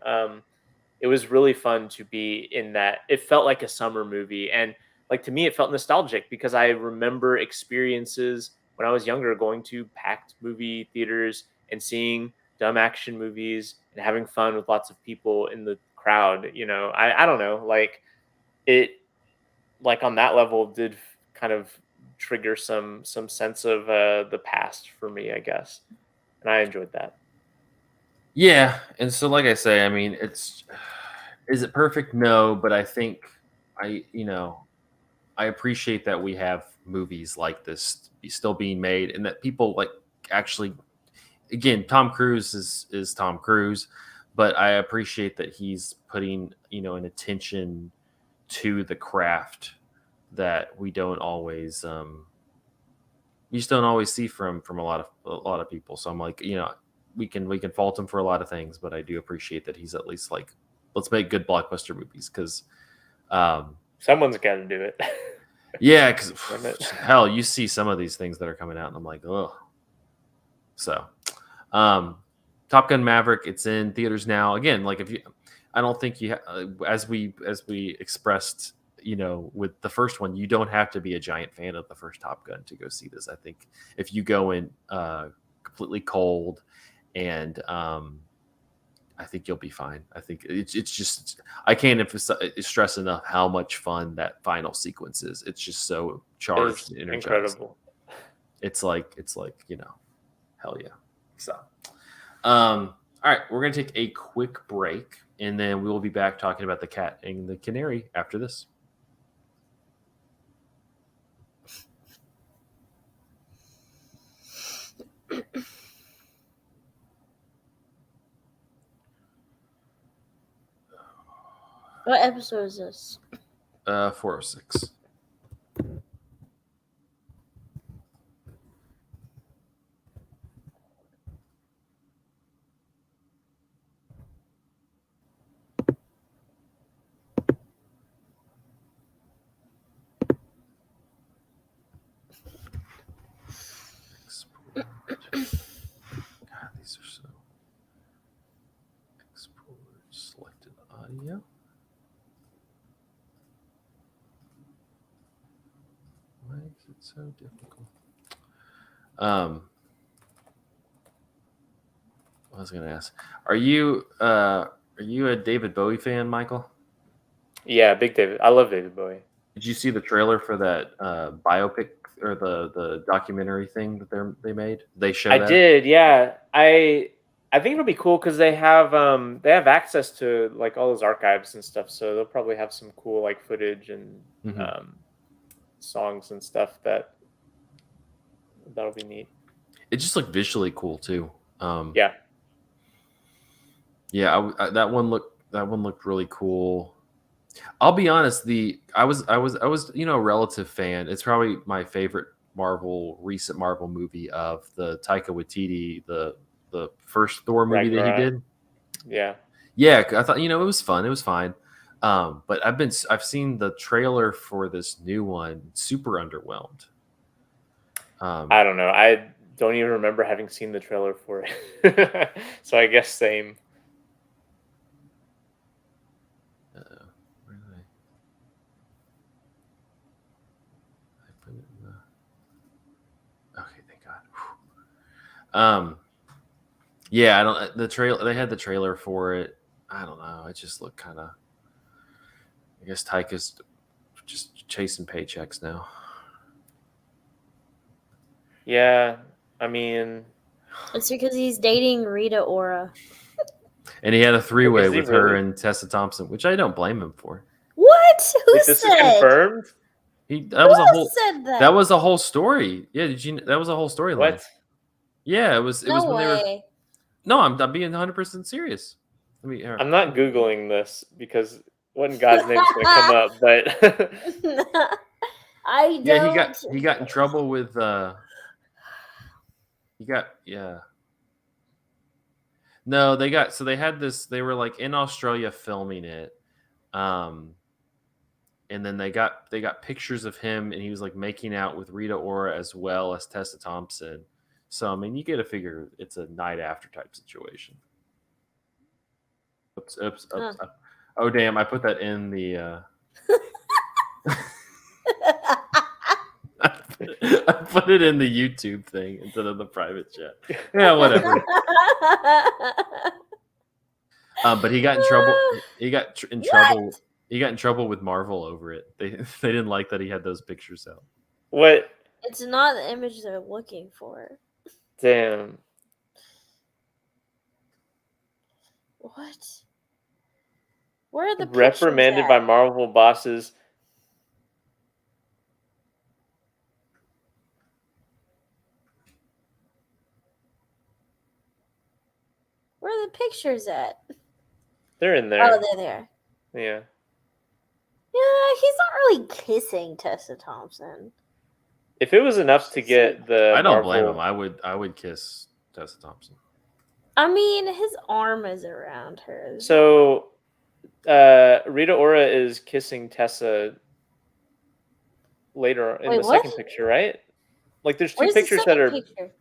it was really fun to be in that. It felt like a summer movie, and like to me it felt nostalgic because I remember experiences when I was younger going to packed movie theaters and seeing dumb action movies and having fun with lots of people in the crowd. I don't know, like it, like on that level did kind of trigger some sense of the past for me, I guess, and I enjoyed that. Yeah, and so like I say, I mean, is it perfect? No, but I think I appreciate that we have movies like this still being made, and that people like actually. Again, Tom Cruise is Tom Cruise, but I appreciate that he's putting an attention to the craft that we don't always you just don't always see from a lot of people. So I'm like, we can fault him for a lot of things, but I do appreciate that he's at least like, let's make good blockbuster movies, because someone's got to do it. Yeah, because hell, you see some of these things that are coming out, and I'm like, oh. So, Top Gun Maverick. It's in theaters now. Again, like if you, I don't think you, as we expressed, with the first one, you don't have to be a giant fan of the first Top Gun to go see this. I think if you go in completely cold, and I think you'll be fine. I think it's just, I can't stress enough how much fun that final sequence is. It's just so charged and energized. Incredible. It's like hell yeah. So, all right, we're gonna take a quick break, and then we will be back talking about the cat and the canary after this. What episode is this? 406. God, these are so. Export selected audio. Why is it so difficult? I was going to ask, are you a David Bowie fan, Michael? Yeah, big David. I love David Bowie. Did you see the trailer for that biopic or the documentary thing that they made? They showed. I did. Yeah, I think it'll be cool because they have access to like all those archives and stuff, so they'll probably have some cool like footage and songs and stuff that'll be neat. It just looked visually cool too. Yeah. That one looked really cool. I'll be honest, I was a relative fan. It's probably my favorite recent Marvel movie of the Taika Waititi, the first Thor movie that he did. Yeah. Yeah, I thought it was fun. It was fine. But I've seen the trailer for this new one, super underwhelmed. I don't know. I don't even remember having seen the trailer for it. So I guess same. Okay, thank God. Yeah, I don't. The trailer. They had the trailer for it. I don't know. It just looked kind of. I guess Taika's just chasing paychecks now. Yeah, I mean, it's because he's dating Rita Ora. And he had a three-way with her really? and Tessa Thompson, which I don't blame him for. What? Who this said? Is confirmed? That was a whole story. Yeah, that was a whole storyline. What? Yeah, it was. It was when way. they were. No, I'm being 100% serious. I'm not Googling this because what in God's name is going to come up? But I don't. Yeah, he got in trouble with. No, they had this. They were like in Australia filming it, and then they got pictures of him, and he was like making out with Rita Ora as well as Tessa Thompson. So I mean, you get to figure it's a night after type situation. Oops. Oh damn! I put that in the. I put it in the YouTube thing instead of the private chat. Yeah, whatever. But he got in trouble. He got in trouble. He got in trouble with Marvel over it. They didn't like that he had those pictures out. What? It's not the image they're looking for. Damn. What? Where are the reprimanded at? by Marvel bosses? Where are the pictures at? They're in there. Oh, they're there. Yeah. Yeah, he's not really kissing Tessa Thompson. If it was enough to get the I don't Marvel... blame him. I would kiss Tessa Thompson. I mean, his arm is around her. So Rita Ora is kissing Tessa later in the second picture, right? Like there's two pictures that are... Picture?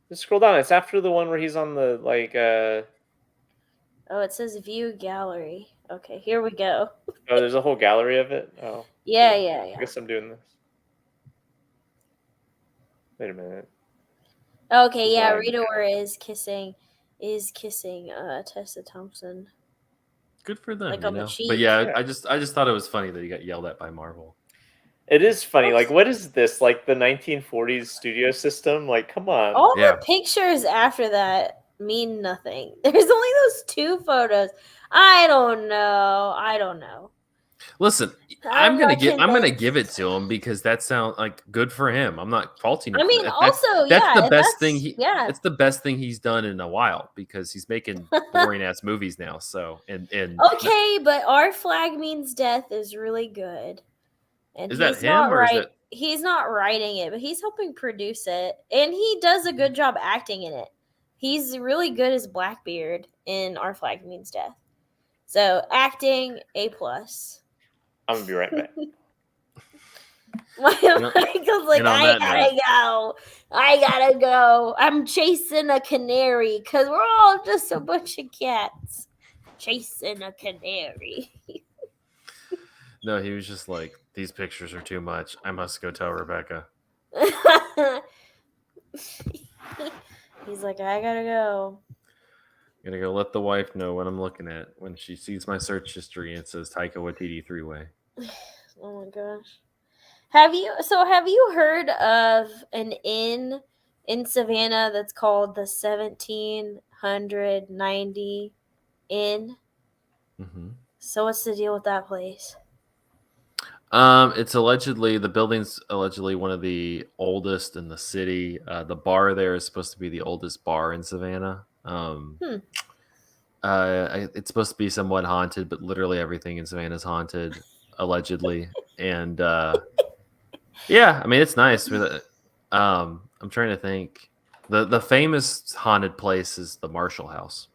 Just scroll down. It's after the one where he's on the Oh, it says view gallery. Okay, here we go. Oh, there's a whole gallery of it. Oh, Yeah, cool. yeah, I yeah. guess I'm doing this. Wait a minute. Okay, yeah. Design. Rita is kissing Tessa Thompson. Good for them, Like you on the know. cheek. But yeah, Yeah. I just thought it was funny that he got yelled at by Marvel. It is funny. Like, what is this? Like the 1940s studio system? Like, come on. All Yeah. the pictures after that mean nothing. There's only those 2 photos. I don't know. Listen, I'm gonna not give it convinced. to him because that sounds like good for him. I'm not faulting him. I mean, That's also, that's yeah, the best thing yeah. It's the best thing he's done in a while because he's making boring ass movies now. So and Okay, but Our Flag Means Death is really good. And is that him or is that he's not writing it, but he's helping produce it. And he does a good job acting in it. He's really good as Blackbeard in Our Flag Means Death. So acting A+. I'm gonna be right back. Michael's like, I gotta go. I'm chasing a canary because we're all just a bunch of cats chasing a canary. No, he was just like, these pictures are too much. I must go tell Rebecca. He's like, I gotta go. I'm gonna go let the wife know what I'm looking at when she sees my search history and it says Taika Waititi 3-way. Oh my gosh. Have you heard of an inn in Savannah that's called the 1790 Inn? Mm-hmm. So what's the deal with that place? It's allegedly the building's allegedly one of the oldest in the city. The bar there is supposed to be the oldest bar in Savannah. It's supposed to be somewhat haunted, but literally everything in Savannah is haunted, allegedly. And yeah, I mean it's nice. I'm trying to think. The famous haunted place is the Marshall House.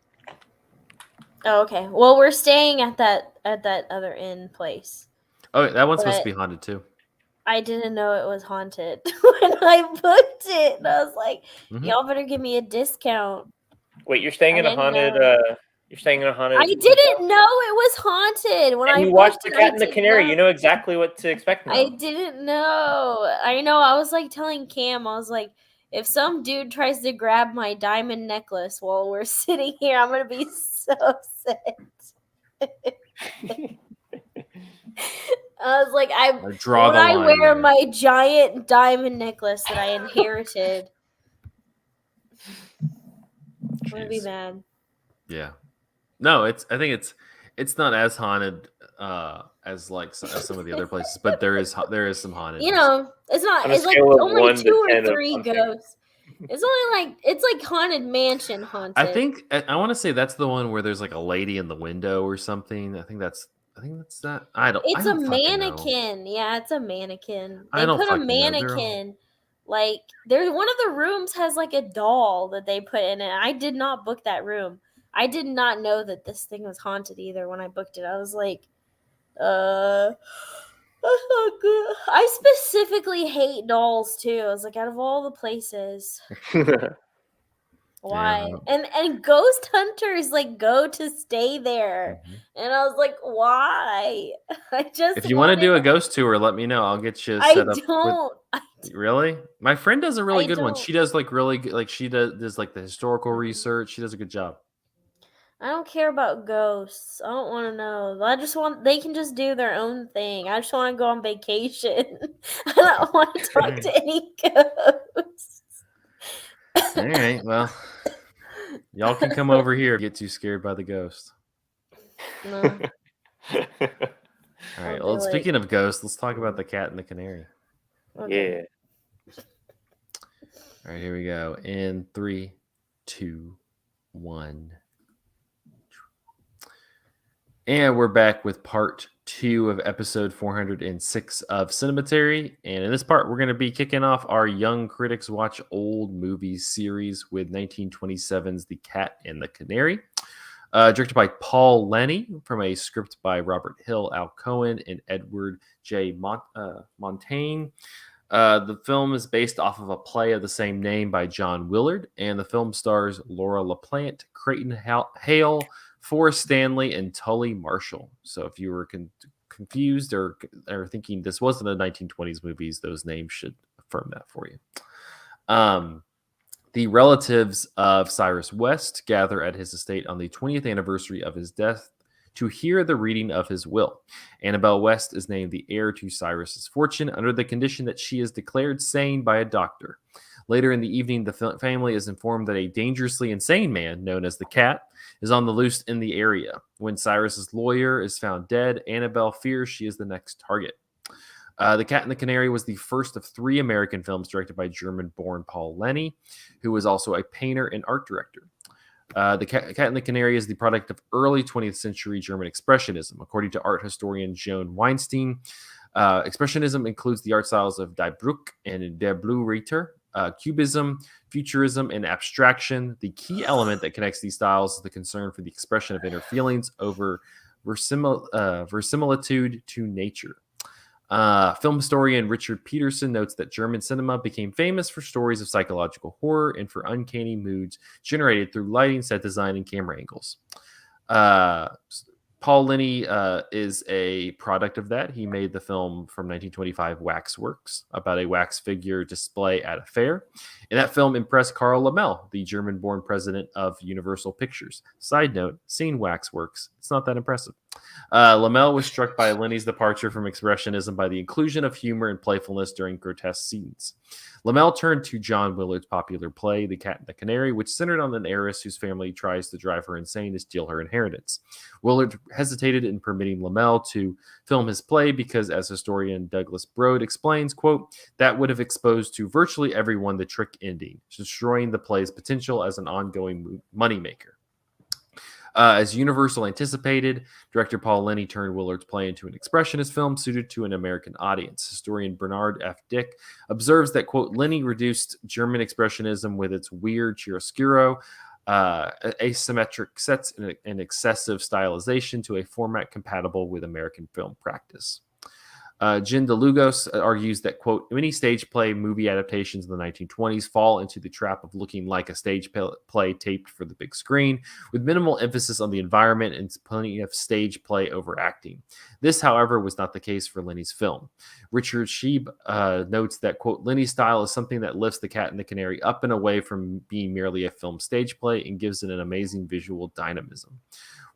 Oh, okay. Well, we're staying at that other inn place. Oh, that one's supposed to be haunted too. I didn't know it was haunted when I booked it. And I was like, y'all better give me a discount. Wait, you're staying in a haunted you're staying in a haunted I didn't know it was haunted when I you booked watched The it. Cat and the Canary. You know exactly what to expect now. I didn't know. I know. I was like telling Cam, I was like, if some dude tries to grab my diamond necklace while we're sitting here, I'm gonna be so upset. I was like, I wear my giant diamond necklace that I inherited, I'm gonna be mad. Yeah. No, I think it's not as haunted as like some of the other places, but there is some haunted. You know, it's not. It's like only 2 or 3 ghosts. It's only like haunted mansion haunted. I think I want to say that's the one where there's like a lady in the window or something. I think that's that. It's a mannequin. Yeah, it's a mannequin. They put a mannequin. Like there's one of the rooms has like a doll that they put in it. I did not book that room. I did not know that this thing was haunted either when I booked it. I was like, that's not good. I specifically hate dolls too. I was like, out of all the places, why? Yeah. And ghost hunters like go to stay there, and I was like, why? If you want to do a ghost tour, let me know. I'll get you set up. Really? My friend does a really good one. She does like really good, like she does like the historical research. She does a good job. I don't care about ghosts. I don't want to know. They can just do their own thing. I just want to go on vacation. I don't want to talk to any ghosts. All right. Well, y'all can come over here and get too scared by the ghost. No. All right. Well, speaking of ghosts, let's talk about The Cat and the Canary. Okay. Yeah. All right. Here we go. In 3, 2, 1. And we're back with part 2 of episode 406 of Cinematary. And in this part, we're going to be kicking off our Young Critics Watch Old Movies series with 1927's The Cat and the Canary. Directed by Paul Leni from a script by Robert Hill, Al Cohen, and Edward J. Montaigne. The film is based off of a play of the same name by John Willard, and the film stars Laura LaPlante, Creighton Hale, Forrest Stanley, and Tully Marshall. So if you were confused or thinking this wasn't a 1920s movies, those names should affirm that for you. The relatives of Cyrus West gather at his estate on the 20th anniversary of his death to hear the reading of his will. Annabelle West is named the heir to Cyrus's fortune under the condition that she is declared sane by a doctor. Later in the evening, the family is informed that a dangerously insane man known as the Cat is on the loose in the area. When Cyrus's lawyer is found dead, Annabelle fears she is the next target. The Cat and the Canary was the first of 3 American films directed by German-born Paul Leni, who was also a painter and art director. The Cat and the Canary is the product of early 20th century German Expressionism. According to art historian Joan Weinstein, Expressionism includes the art styles of Die Bruck and Der Blue Ritter, Cubism, Futurism, and Abstraction. The key element that connects these styles is the concern for the expression of inner feelings over verisimilitude to nature. Film historian Richard Peterson notes that German cinema became famous for stories of psychological horror and for uncanny moods generated through lighting, set design, and camera angles. Paul Leni is a product of that. He made the film from 1925 Waxworks about a wax figure display at a fair. And that film impressed Carl Laemmle, the German-born president of Universal Pictures. Side note, seen Waxworks. It's not that impressive. Laemmle was struck by Leni's departure from Expressionism by the inclusion of humor and playfulness during grotesque scenes. Laemmle turned to John Willard's popular play, The Cat and the Canary, which centered on an heiress whose family tries to drive her insane to steal her inheritance. Willard hesitated in permitting Laemmle to film his play because, as historian Douglas Broad explains, quote, that would have exposed to virtually everyone the trick ending, destroying the play's potential as an ongoing moneymaker. As Universal anticipated, director Paul Leni turned Willard's play into an expressionist film suited to an American audience. Historian Bernard F. Dick observes that, quote, Leni reduced German expressionism with its weird chiaroscuro, asymmetric sets, and excessive stylization to a format compatible with American film practice. Jen DeLugos argues that, quote, many stage play movie adaptations in the 1920s fall into the trap of looking like a stage play taped for the big screen, with minimal emphasis on the environment and plenty of stage play overacting. This, however, was not the case for Leni's film. Richard Scheib notes that, quote, Leni's style is something that lifts The Cat and the Canary up and away from being merely a film stage play and gives it an amazing visual dynamism.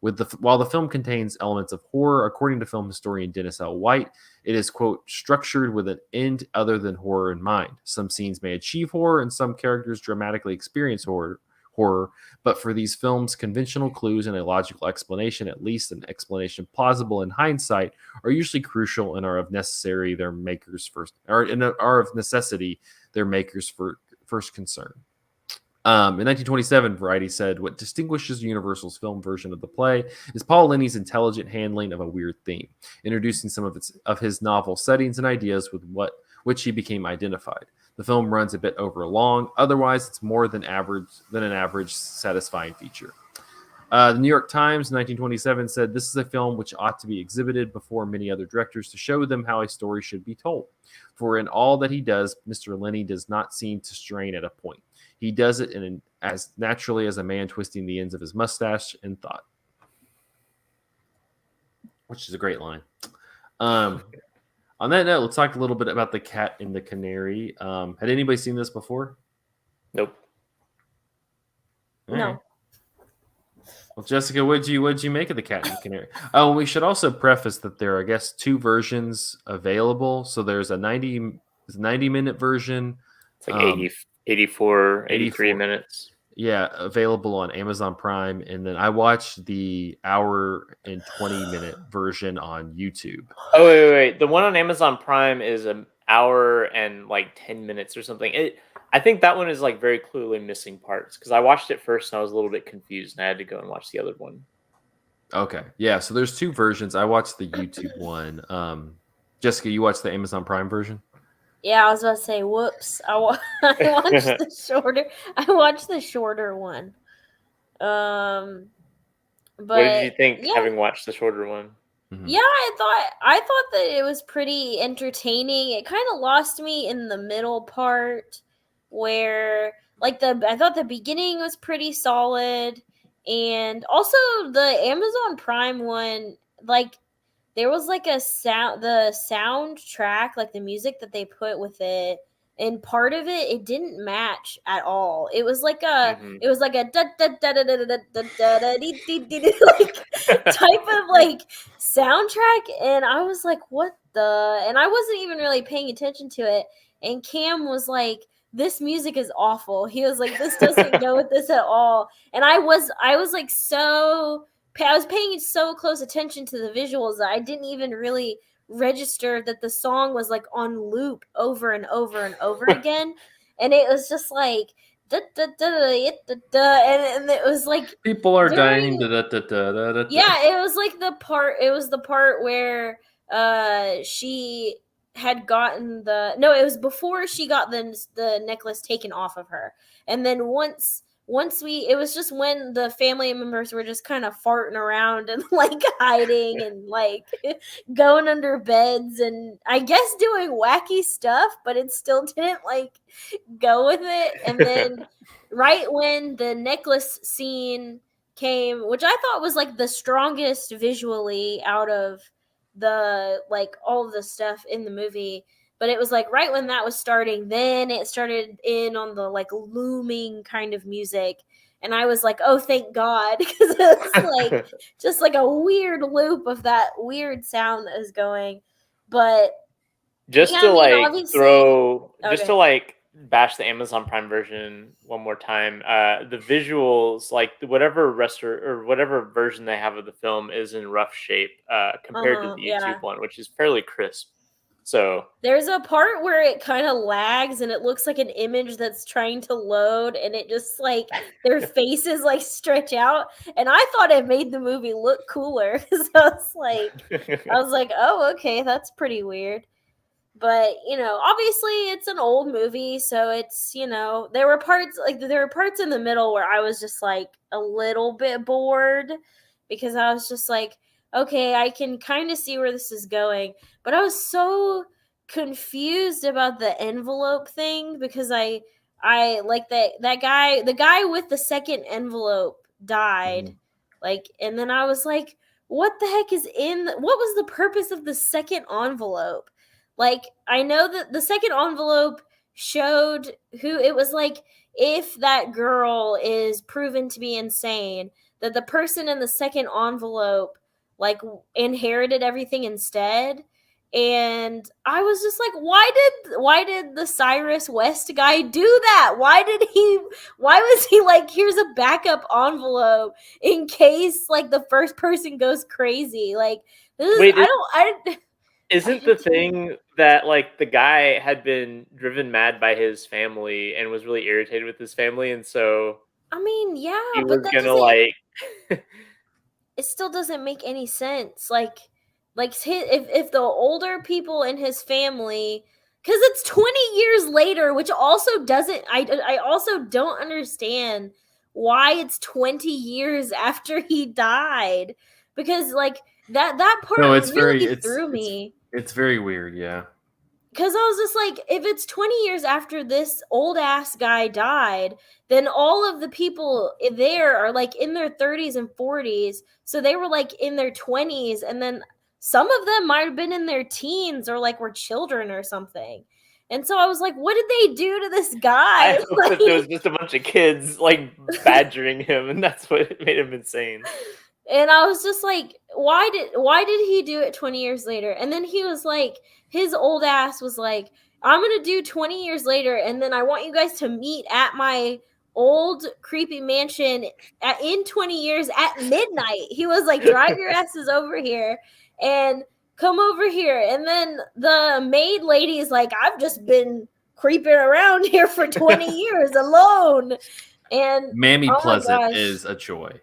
While the film contains elements of horror, according to film historian Dennis L. White, it is, quote, structured with an end other than horror in mind. Some scenes may achieve horror and some characters dramatically experience horror, but for these films, conventional clues and a logical explanation, at least an explanation plausible in hindsight, are usually crucial and are of necessity their makers' first concern. In 1927, Variety said, what distinguishes Universal's film version of the play is Paul Leni's intelligent handling of a weird theme, introducing some of his novel settings and ideas with which he became identified. The film runs a bit over long. Otherwise, it's more than an average satisfying feature. The New York Times in 1927 said, this is a film which ought to be exhibited before many other directors to show them how a story should be told. For in all that he does, Mr. Leni does not seem to strain at a point. He does it as naturally as a man twisting the ends of his mustache in thought. Which is a great line. On that note, let's talk a little bit about The Cat and the Canary. Had anybody seen this before? Nope. No. Right. Well, Jessica, what'd you make of The Cat and the Canary? Oh, we should also preface that there are, I guess, 2 versions available. So there's a 90-minute version. It's like 84, 83 minutes. Yeah, available on Amazon Prime. And then I watched the hour and 20-minute version on YouTube. Oh, wait. The one on Amazon Prime is an hour and like 10 minutes or something. I think that one is like very clearly missing parts because I watched it first and I was a little bit confused and I had to go and watch the other one. Okay. Yeah, so there's 2 versions. I watched the YouTube one. Jessica, you watched the Amazon Prime version? Yeah, I was about to say, whoops. I watched the shorter one. But what did you think yeah. having watched the shorter one? Mhm. Yeah, I thought that it was pretty entertaining. It kind of lost me in the middle part where like I thought the beginning was pretty solid, and also the Amazon Prime one, like there was like the soundtrack, like the music that they put with it, and part of it didn't match at all. It was like a Mhm. it was like a da da da da da da da da da dee dee dee like type of like soundtrack, and I was like, what the? And I wasn't even really paying attention to it. And Cam was like, this music is awful. He was like, this doesn't go with this at all. And I was like I was paying so close attention to the visuals that I didn't even really register that the song was like on loop over and over and over again. And it was just like da, da, da, da, da, da, and it was like People are dying. during Da, da, da, da, da, da. yeah, it was like the part where she had gotten it was before she got the necklace taken off of her. And then once it was just when the family members were just kind of farting around and like hiding and like going under beds and I guess doing wacky stuff, but it still didn't like go with it. And then right when the necklace scene came, which I thought was like the strongest visually out of the like all of the stuff in the movie. But it was like right when that was starting, then it started in on the like looming kind of music. And I was like, oh, thank God. Because it was like just like a weird loop of that weird sound that was going. But just yeah, to I mean, like obviously. just Okay. to like bash the Amazon Prime version one more time. The visuals, like whatever whatever version they have of the film, is in rough shape compared to the Yeah. YouTube one, which is fairly crisp. So There's a part where it kind of lags and it looks like an image that's trying to load and it just like their faces like stretch out. And I thought it made the movie look cooler because I was like, oh, okay, that's pretty weird. But obviously it's an old movie, so it's there were parts in the middle where I was just like a little bit bored because I was just like, okay, I can kind of see where this is going. But I was so confused about the envelope thing because I like that guy, the guy with the second envelope died. Mhm. Like, and then I was like, what the heck is what was the purpose of the second envelope? Like, I know that the second envelope showed who it was, like, if that girl is proven to be insane, that the person in the second envelope, like, inherited everything instead. And I was just like, why did the Cyrus West guy do that? Why was he like, here's a backup envelope in case like the first person goes crazy? Like, this is wait, I isn't the just thing that like the guy had been driven mad by his family and was really irritated with his family, and so I mean, yeah, he but was that gonna doesn't like it still doesn't make any sense. Like if the older people in his family, cuz it's 20 years later, which also doesn't I also don't understand why it's 20 years after he died, because like that No, part it's very really threw me. it's very weird. Yeah. Because I was just like, if it's 20 years after this old ass guy died, then all of the people there are like in their 30s and 40s. So they were like in their 20s. And then some of them might have been in their teens or like were children or something. And so I was like, what did they do to this I guy? hope that there was just a bunch of kids like badgering him, and that's what made him insane. And I was just like, why did he do it 20 years later? And then he was like, his old ass was like, I'm gonna do 20 years later, and then I want you guys to meet at my old creepy mansion in 20 years at midnight. He was like, drive your asses over here and come over here. And then the maid lady is like, I've just been creeping around here for 20 years alone. And Mammy oh my Pleasant gosh. is a joy.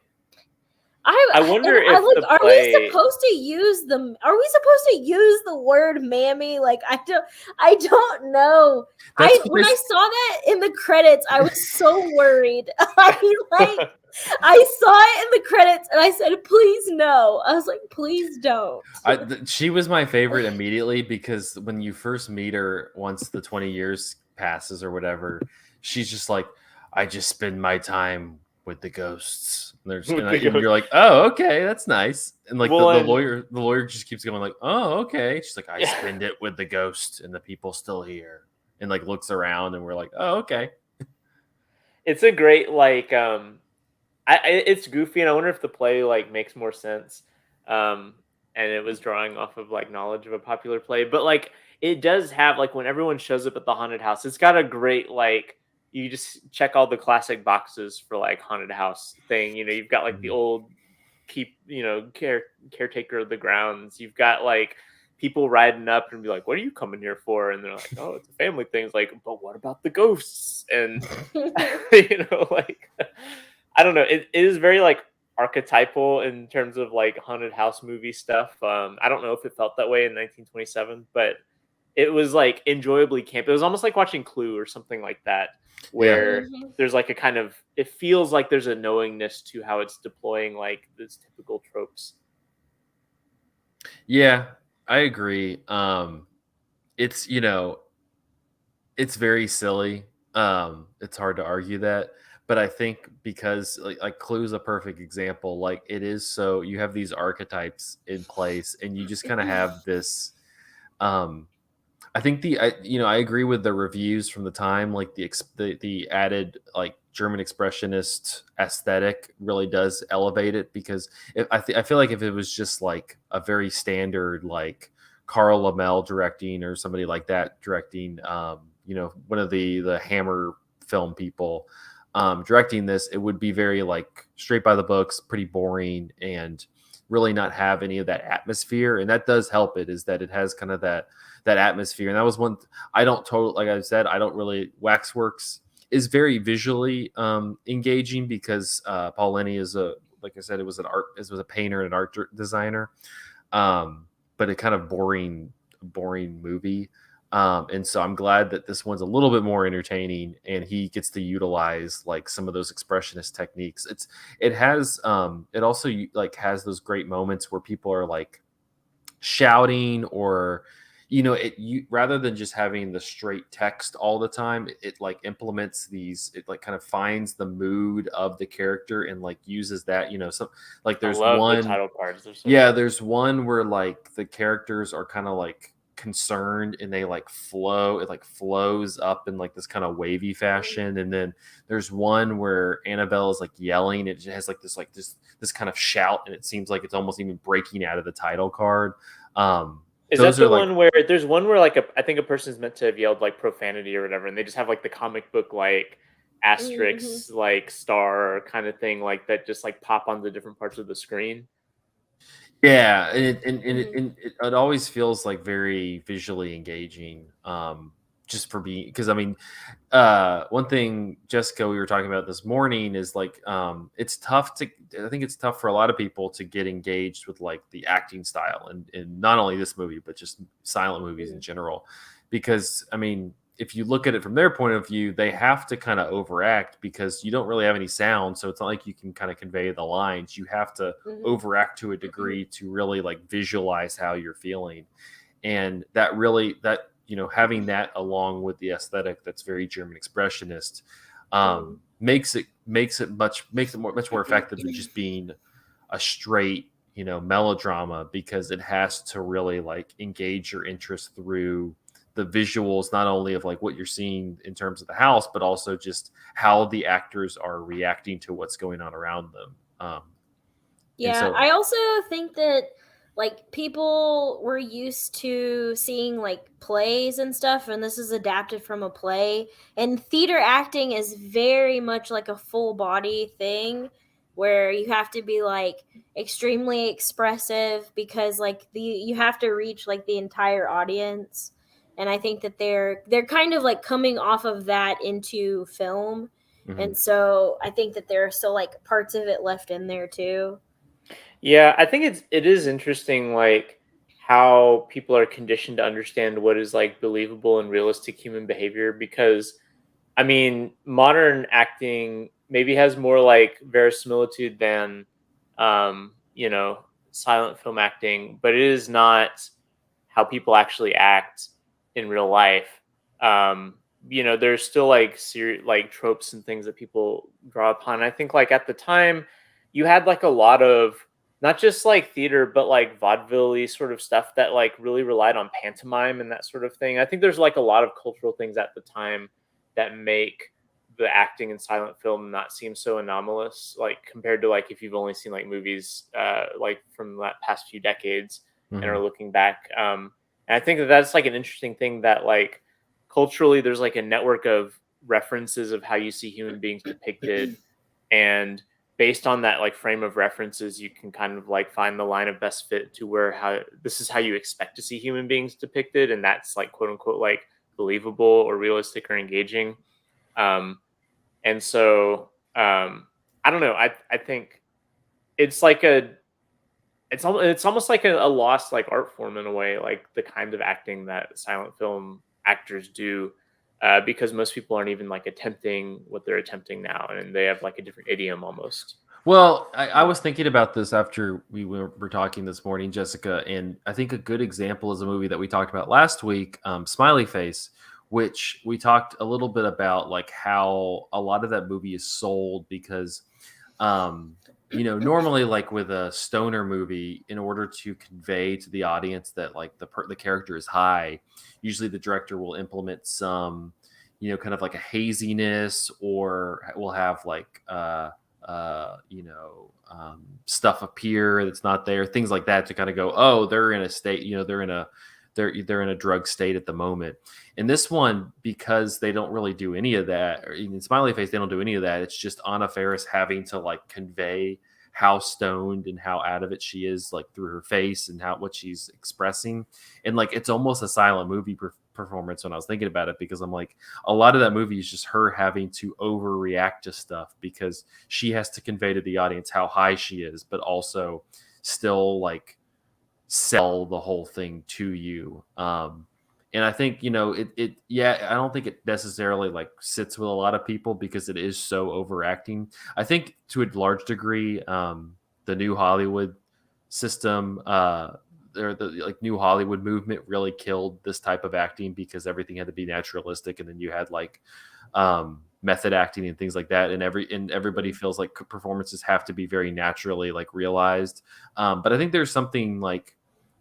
I wonder if the Are we play. supposed to use the word mammy? Like, I don't know. That's what When I saw that in the credits, I was so worried. I mean, like I saw it in the credits and I said, please no. I was like, please don't. She was my favorite immediately because when you first meet her, once the 20 years passes or whatever, she's just like, I just spend my time with the ghosts. And you're like, oh, okay, that's nice. And like the lawyer just keeps going like, oh, okay. She's like, I spend it with the ghost and the people still here. And like looks around and we're like, oh, okay. It's a great like it's goofy and I wonder if the play like makes more sense. And it was drawing off of like knowledge of a popular play, but like it does have like when everyone shows up at the haunted house, it's got a great like you just check all the classic boxes for like haunted house thing. You know, you've got like the old caretaker of the grounds. You've got like people riding up and be like, "What are you coming here for?" And they're like, "Oh, it's a family thing." It's like, but what about the ghosts? And like I don't know. It is very like archetypal in terms of like haunted house movie stuff. I don't know if it felt that way in 1927, but it was like enjoyably camp. It was almost like watching Clue or something like that, where there's like a kind of it feels like there's a knowingness to how it's deploying like these typical tropes. Yeah, I agree. It's it's very silly. It's hard to argue that. But I think because like Clue's a perfect example. Like it is so you have these archetypes in place, and you just kind of have this. I think I agree with the reviews from the time. Like the added like German expressionist aesthetic really does elevate it because I feel like if it was just like a very standard like Carl Lammel directing or somebody like that directing, one of the Hammer film people. Directing this, it would be very like straight by the books, pretty boring, and really not have any of that atmosphere. And that does help it, is that it has kind of that atmosphere. And that was one I don't totally, like I said, I don't really. Waxworks is very visually engaging because Paul Leni is like I said, it was a painter and an art designer, but a kind of boring movie. And so I'm glad that this one's a little bit more entertaining and he gets to utilize like some of those expressionist techniques. It also like has those great moments where people are like shouting or, rather than just having the straight text all the time, it like implements it like kind of finds the mood of the character and like uses that, so like there's one the title cards. There's one where like the characters are kind of like concerned and they like flow, it like flows up in like this kind of wavy fashion. And then there's one where Annabelle is like yelling, it has like this kind of shout, and it seems like it's almost even breaking out of the title card. Is that the one where there's one where like I think a person's meant to have yelled like profanity or whatever, and they just have like the comic book like asterisks like star kind of thing like that just like pop on the different parts of the screen? Yeah, and it always feels like very visually engaging. Just for being, because I mean, one thing, Jessica, we were talking about this morning is like it's tough I think it's tough for a lot of people to get engaged with like the acting style and not only this movie but just silent movies in general, because I mean, if you look at it from their point of view, they have to kind of overact because you don't really have any sound. So it's not like you can kind of convey the lines. You have to overact to a degree to really like visualize how you're feeling. And that really, having that along with the aesthetic that's very German expressionist makes it much more effective than just being a straight, melodrama, because it has to really like engage your interest through the visuals, not only of like what you're seeing in terms of the house, but also just how the actors are reacting to what's going on around them. I also think that like people were used to seeing like plays and stuff, and this is adapted from a play, and theater acting is very much like a full body thing where you have to be like extremely expressive because like you have to reach like the entire audience. And I think that they're kind of like coming off of that into film. And so I think that there are still like parts of it left in there too. Yeah, I think it is interesting like how people are conditioned to understand what is like believable and realistic human behavior, because I mean, modern acting maybe has more like verisimilitude than you know, silent film acting, but it is not how people actually act in real life. You know, there's still like like tropes and things that people draw upon. I think like at the time, you had like a lot of not just like theater, but like vaudeville sort of stuff that like really relied on pantomime and that sort of thing. I think there's like a lot of cultural things at the time that make the acting in silent film not seem so anomalous, like compared to like if you've only seen like movies like from that past few decades and are looking back. And I think that that's like an interesting thing that like culturally there's like a network of references of how you see human beings depicted, and based on that like frame of references you can kind of like find the line of best fit to where how this is how you expect to see human beings depicted, and that's like quote unquote like believable or realistic or engaging. um and so I don't know, I think it's like a it's almost like a lost like art form in a way, like the kind of acting that silent film actors do, because most people aren't even like attempting what they're attempting now, and they have like a different idiom almost. Well, I was thinking about this after were talking this morning, Jessica, and I think a good example is a movie that we talked about last week, Smiley Face, which we talked a little bit about, like how a lot of that movie is sold because, you know, normally like with a stoner movie, in order to convey to the audience that like the character is high, usually the director will implement some, you know, kind of like a haziness, or will have like you know, stuff appear that's not there, things like that, to kind of go, oh, they're in a state, you know, they're in a drug state at the moment. In this one, because they don't really do any of that, or even Smiley Face, they don't do any of that. It's just Anna Faris having to like convey how stoned and how out of it she is, like through her face and how what she's expressing, and like it's almost a silent movie performance when I was thinking about it, because I'm like, a lot of that movie is just her having to overreact to stuff because she has to convey to the audience how high she is, but also still like sell the whole thing to you. And I think, you know, yeah, I don't think it necessarily like sits with a lot of people because it is so overacting. I think to a large degree, the new Hollywood system, or the like new Hollywood movement really killed this type of acting because everything had to be naturalistic, and then you had like method acting and things like that, and everybody feels like performances have to be very naturally like realized. But I think there's something like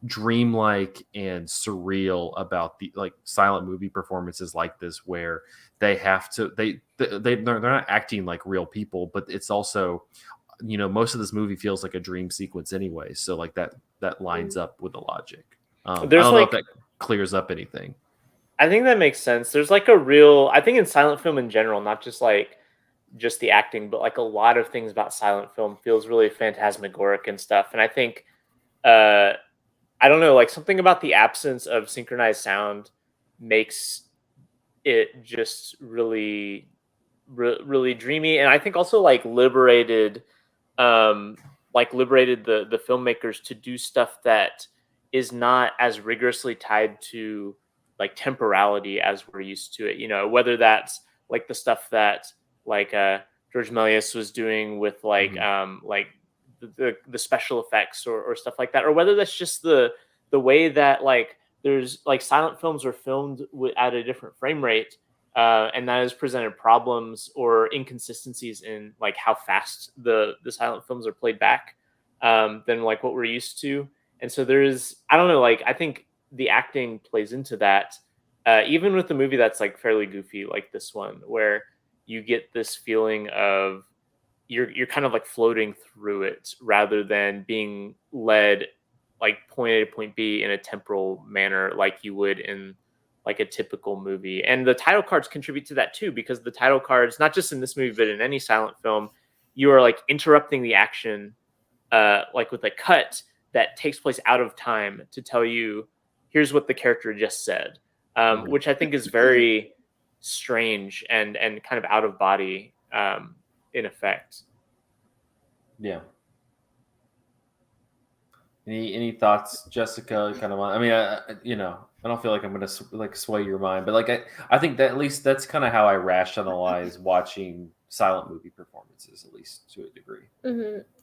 dreamlike and surreal about the like silent movie performances like this, where they have to they're not acting like real people, but it's also, you know, most of this movie feels like a dream sequence anyway, so like that lines up with the logic. I There's don't know like if that clears up anything. I think that makes sense. There's like a real, I think in silent film in general, not just like just the acting, but like a lot of things about silent film feels really phantasmagoric and stuff. And I think uh I don't know, like something about the absence of synchronized sound makes it just really really dreamy, and I think also like liberated the filmmakers to do stuff that is not as rigorously tied to like temporality as we're used to it, you know, whether that's like the stuff that like George Méliès was doing with like the special effects or stuff like that, or whether that's just the way that like there's like silent films are filmed at a different frame rate, and that has presented problems or inconsistencies in like how fast the silent films are played back, than like what we're used to. And so there's, I don't know, like I think the acting plays into that, even with the movie that's like fairly goofy like this one, where you get this feeling of you're kind of like floating through it rather than being led like point A to point B in a temporal manner like you would in like a typical movie. And the title cards contribute to that too, because the title cards, not just in this movie but in any silent film, you are like interrupting the action, like with a cut that takes place out of time to tell you here's what the character just said, which I think is very strange and kind of out of body, in effect. Yeah. Any thoughts, Jessica? Kind of, I mean, you know, I don't feel like I'm gonna like sway your mind, but like I think that at least that's kind of how I rationalize watching silent movie performances, at least to a degree.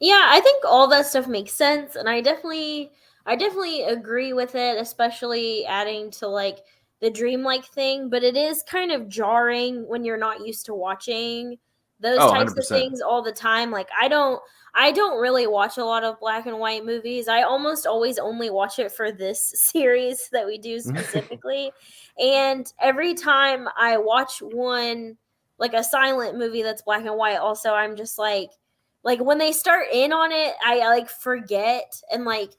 Yeah, I think all that stuff makes sense, and I definitely agree with it, especially adding to like the dreamlike thing. But it is kind of jarring when you're not used to watching those Oh, types of 100%. things all the time. Like I don't really watch a lot of black and white movies. I almost always only watch it for this series that we do specifically. And every time I watch one, like a silent movie that's black and white, also I'm just like when they start in on it, I like forget. And like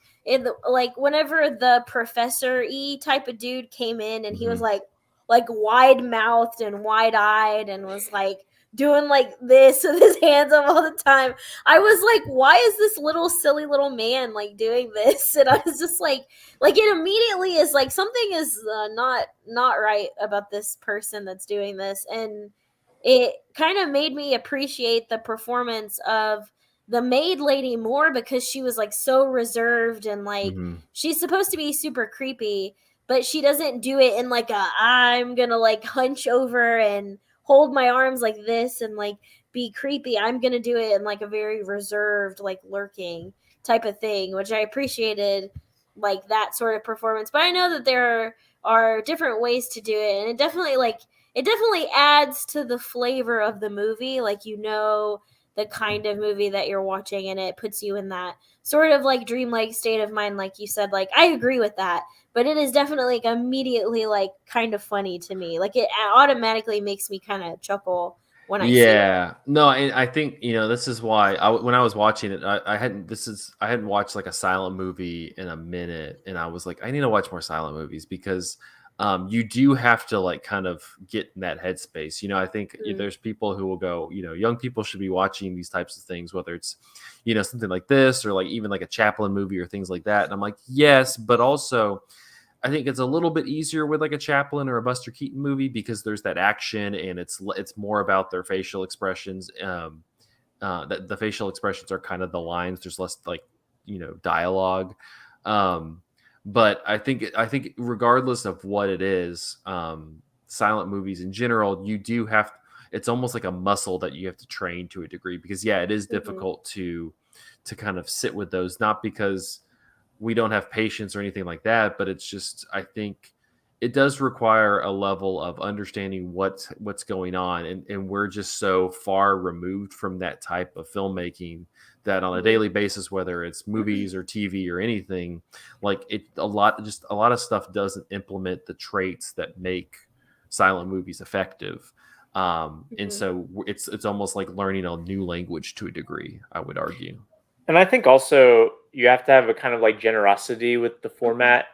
like whenever the professor type of dude came in and he was like wide mouthed and wide eyed and was like doing like this with his hands up all the time, I was like, why is this little silly little man like doing this? And I was just like it immediately is like something is not right about this person that's doing this. And it kind of made me appreciate the performance of the maid lady more, because she was like so reserved and like she's supposed to be super creepy, but she doesn't do it in like a I'm gonna like hunch over and hold my arms like this and like be creepy. I'm gonna do it in like a very reserved, like lurking type of thing, which I appreciated, like that sort of performance. But I know that there are different ways to do it, and it definitely adds to the flavor of the movie. Like, you know, the kind of movie that you're watching, and it puts you in that sort of like dreamlike state of mind, like you said. Like, I agree with that, but it is definitely like immediately like kind of funny to me. Like, it automatically makes me kind of chuckle when I see it. Yeah, no, and I think this is why when I was watching it, I hadn't watched like a silent movie in a minute, and I was like, I need to watch more silent movies because you do have to like kind of get in that headspace. I think there's people who will go, young people should be watching these types of things, whether it's something like this or like even like a Chaplin movie or things like that. And I'm like, yes, but also I think it's a little bit easier with like a Chaplin or a Buster Keaton movie because there's that action and it's more about their facial expressions. That the facial expressions are kind of the lines. There's less like dialogue. But I think regardless of what it is, silent movies in general, you do have. It's almost like a muscle that you have to train to a degree because it is difficult to kind of sit with those. Not because we don't have patience or anything like that, but it's just, I think it does require a level of understanding what's going on. And we're just so far removed from that type of filmmaking that on a daily basis, whether it's movies or TV or anything, like a lot of stuff doesn't implement the traits that make silent movies effective. And so it's almost like learning a new language to a degree, I would argue. And I think also you have to have a kind of like generosity with the format,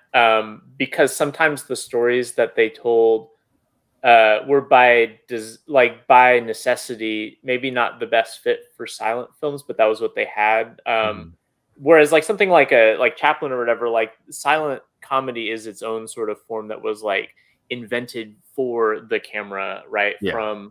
because sometimes the stories that they told were by necessity, maybe not the best fit for silent films, but that was what they had. Whereas like something like Chaplin or whatever, like silent comedy is its own sort of form that was like invented for the camera, right? Yeah.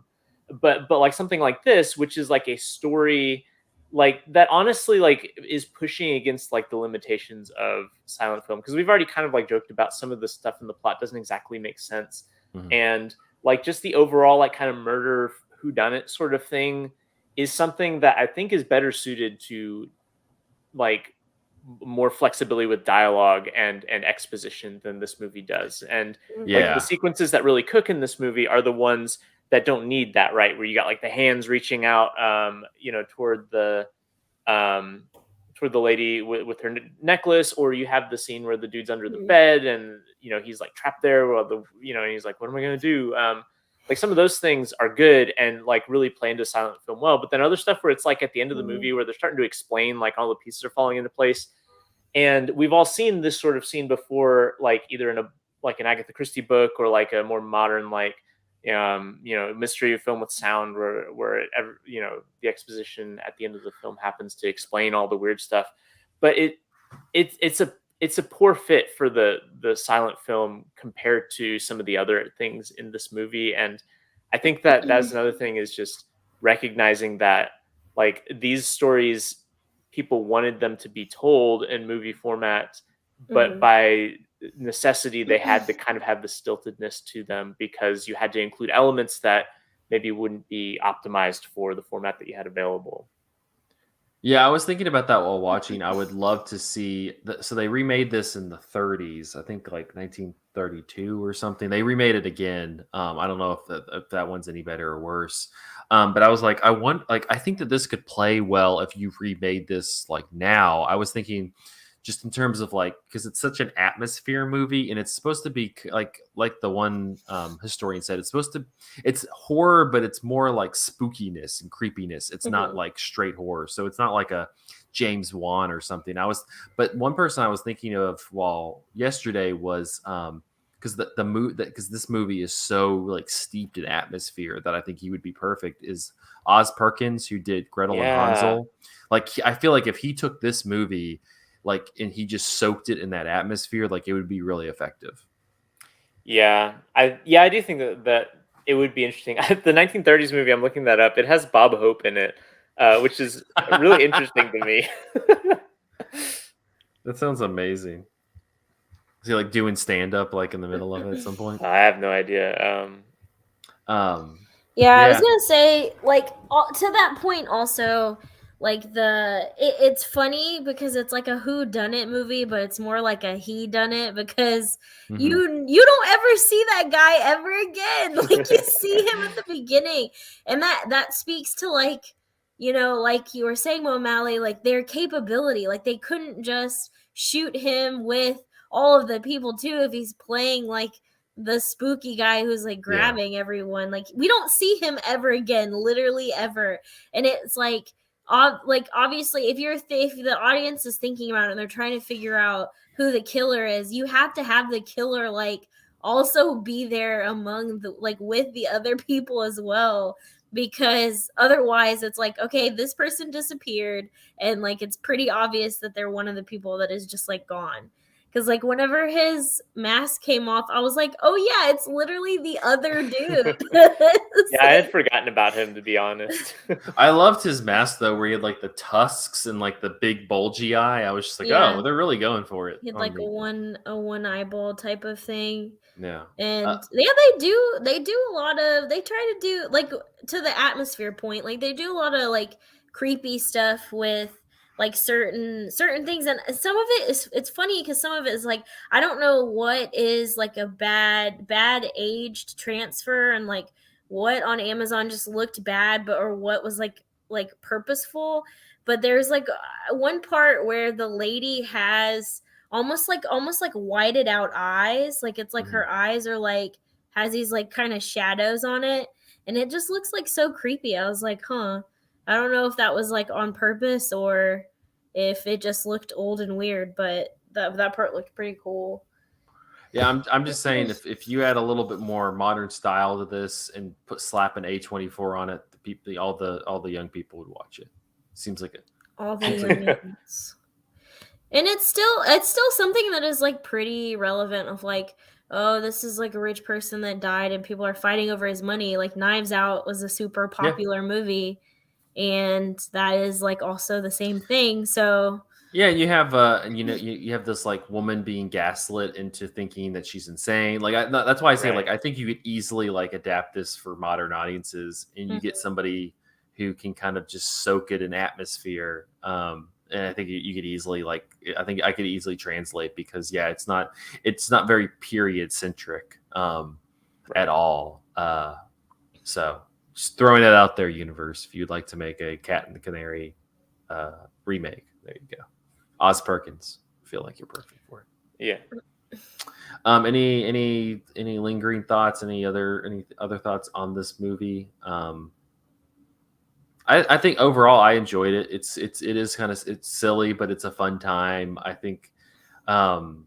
But like something like this, which is like a story like that honestly like is pushing against like the limitations of silent film, because we've already kind of like joked about some of the stuff in the plot doesn't exactly make sense. And like just the overall like kind of murder whodunit sort of thing is something that I think is better suited to like more flexibility with dialogue and exposition than this movie does. And like the sequences that really cook in this movie are the ones that don't need that, right? Where you got like the hands reaching out, toward the lady with her necklace, or you have the scene where the dude's under the bed and he's like trapped there while and he's like, what am I gonna do? Like some of those things are good and like really play into silent film well, but then other stuff where it's like at the end of the movie where they're starting to explain like all the pieces are falling into place. And we've all seen this sort of scene before, like either in an Agatha Christie book or like a more modern like mystery film with sound where the exposition at the end of the film happens to explain all the weird stuff. But it's a poor fit for the silent film compared to some of the other things in this movie. And I think that that's another thing, is just recognizing that like these stories, people wanted them to be told in movie format, but by necessity they had to kind of have the stiltedness to them because you had to include elements that maybe wouldn't be optimized for the format that you had available. Yeah, I was thinking about that while watching. I would love to see. So they remade this in the 30s, I think like 1932 or something. They remade it again. I don't know if that one's any better or worse. But I was like, I think that this could play well if you remade this like now. I was thinking, just in terms of like, because it's such an atmosphere movie, and it's supposed to be like the one historian said, it's horror, but it's more like spookiness and creepiness. It's not like straight horror. So it's not like a James Wan or something. But one person I was thinking of yesterday was because because this movie is so like steeped in atmosphere that I think he would be perfect is Oz Perkins, who did Gretel and Hansel. Like I feel like if he took this movie and he just soaked it in that atmosphere, like it would be really effective. Yeah, I do think that it would be interesting. The 1930s movie, I'm looking that up. It has Bob Hope in it, which is really interesting to me. That sounds amazing. Is he like doing stand up like in the middle of it at some point? I have no idea. Yeah, I was gonna say, like, to that point also, like it's funny because it's like a who done it movie, but it's more like a he done it because you don't ever see that guy ever again. Like you see him at the beginning, and that speaks to like, you know, like you were saying, O'Malley, like their capability. Like they couldn't just shoot him with all of the people too if he's playing like the spooky guy who's like grabbing everyone. Like we don't see him ever again, literally ever. And it's like obviously if the audience is thinking about it and they're trying to figure out who the killer is, you have to have the killer like also be there among the like with the other people as well, because otherwise it's like, okay, this person disappeared and like it's pretty obvious that they're one of the people that is just like gone. Because, like, whenever his mask came off, I was like, oh, yeah, it's literally the other dude. Yeah, I had forgotten about him, to be honest. I loved his mask, though, where he had, like, the tusks and, like, the big bulgy eye. I was just like, oh, they're really going for it. He had, like, a one eyeball type of thing. Yeah. And, they do a lot of, they try to do, like, to the atmosphere point, like, they do a lot of, like, creepy stuff with like certain things, and some of it is, it's funny because some of it is like, I don't know what is like a bad aged transfer and like what on Amazon just looked bad, but or what was like purposeful. But there's like one part where the lady has almost like whited out eyes, like it's like her eyes are like has these like kind of shadows on it, and it just looks like so creepy. I was like, I don't know if that was like on purpose or if it just looked old and weird, but that part looked pretty cool. Yeah, I'm just saying if you add a little bit more modern style to this and slap an A24 on it, all the young people would watch it. Seems like it. All the youngins. And it's still something that is like pretty relevant of like, oh, this is like a rich person that died and people are fighting over his money. Like Knives Out was a super popular movie. And that is like also the same thing. So yeah, you have you have this like woman being gaslit into thinking that she's insane. Like that's why I say like I think you could easily like adapt this for modern audiences, and you get somebody who can kind of just soak it in atmosphere. And I think you could easily I think I could easily translate because it's not very period centric at all. So. Just throwing it out there, universe. If you'd like to make a Cat and the Canary remake, there you go. Oz Perkins, I feel like you're perfect for it. Yeah. Any lingering thoughts? Any other thoughts on this movie? I think overall I enjoyed it. It is kind of silly, but it's a fun time. I think, you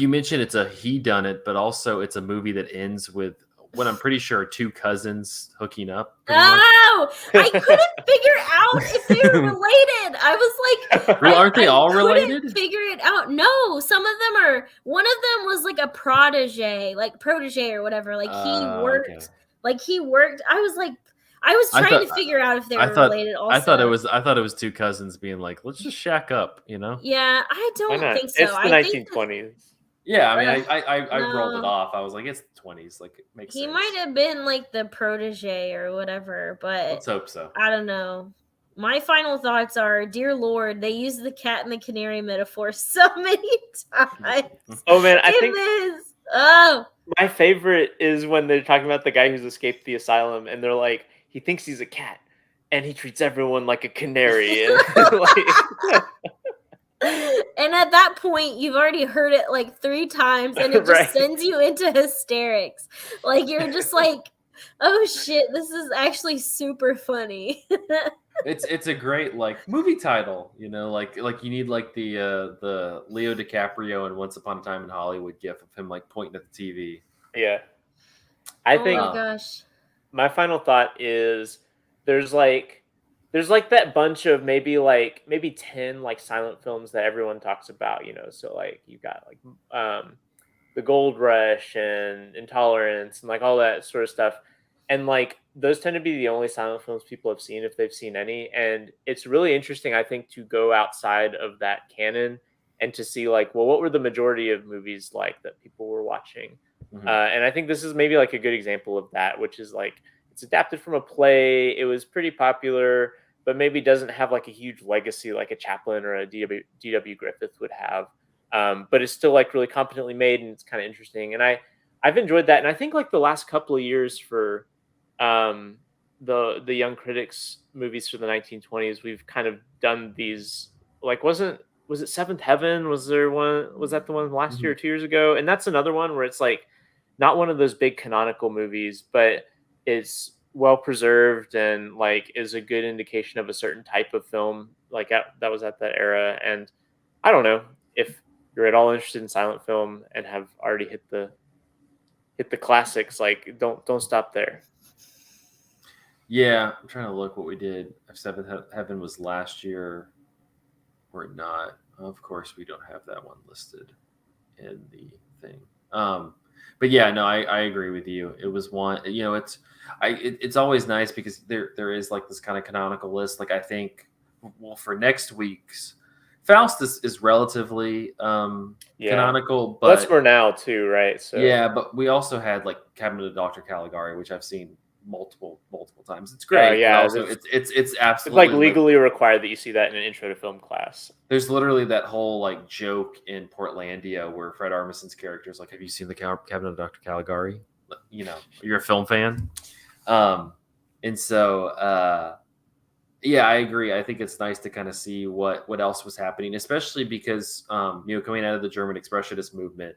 mentioned it's a he done it, but also it's a movie that ends with what I'm pretty sure are two cousins hooking up. Oh, I couldn't figure out if they were related. I was like, well, aren't they all related? Figure it out. No, some of them are. One of them was like a protege or whatever. Like he worked. Okay. Like he worked. I was trying to figure out if they were related. Also, I thought it was two cousins being like, let's just shack up. You know? Yeah, I don't think so. It's the 1920s. Yeah, I mean, Ugh, I rolled it no. off. I was like, it's the 20s. Like, it makes He sense. might have been like the protege or whatever, but Let's hope so. I don't know. My final thoughts are, dear Lord, they use the cat and the canary metaphor so many times Oh man, I in think this. Oh, my favorite is when they're talking about the guy who's escaped the asylum, and they're like, he thinks he's a cat, and he treats everyone like a canary, and like, and at that point, you've already heard it like 3 times, and it just right, sends you into hysterics. Like you're just like, oh shit, this is actually super funny. It's a great like movie title, you know, like you need like the Leo DiCaprio and Once Upon a Time in Hollywood gif of him like pointing at the TV. yeah. I Oh think my gosh. my final thought is there's like there's like that bunch of maybe 10 like silent films that everyone talks about, you know. So like you got like the Gold Rush and Intolerance and like all that sort of stuff. And like those tend to be the only silent films people have seen if they've seen any. And it's really interesting, I think, to go outside of that canon and to see like, well, what were the majority of movies like that people were watching? And I think this is maybe like a good example of that, which is like it's adapted from a play. It was pretty popular, but maybe doesn't have like a huge legacy like a Chaplin or a D.W. Griffith would have. But it's still like really competently made and it's kind of interesting. And I've enjoyed that. And I think like the last couple of years for um, the Young Critics movies for the 1920s, we've kind of done these like was it Seventh Heaven? Was that the one last year or 2 years ago? And that's another one where it's like not one of those big canonical movies, but it's well preserved and like is a good indication of a certain type of film like that was at that era. And I don't know if you're at all interested in silent film and have already hit the classics, like don't stop there. Yeah, I'm trying to look what we did. If Seventh Heaven was last year or not. Of course, we don't have that one listed in the thing. But yeah, no, I agree with you. It was one, you know, it's always nice because there is like this kind of canonical list. Like I think, well, for next week's Faust is relatively canonical, but well, that's for now too, right? So yeah, but we also had like Cabinet of Dr. Caligari, which I've seen multiple times. It's great, but yeah, also it's it's absolutely like legally required that you see that in an intro to film class. there's literally that whole like joke in Portlandia where Fred Armisen's character is like, "Have you seen the Cabinet of Dr. Caligari?" You know, you're a film fan, and so yeah, I agree. I think it's nice to kind of see what else was happening, especially because you know, coming out of the German Expressionist movement,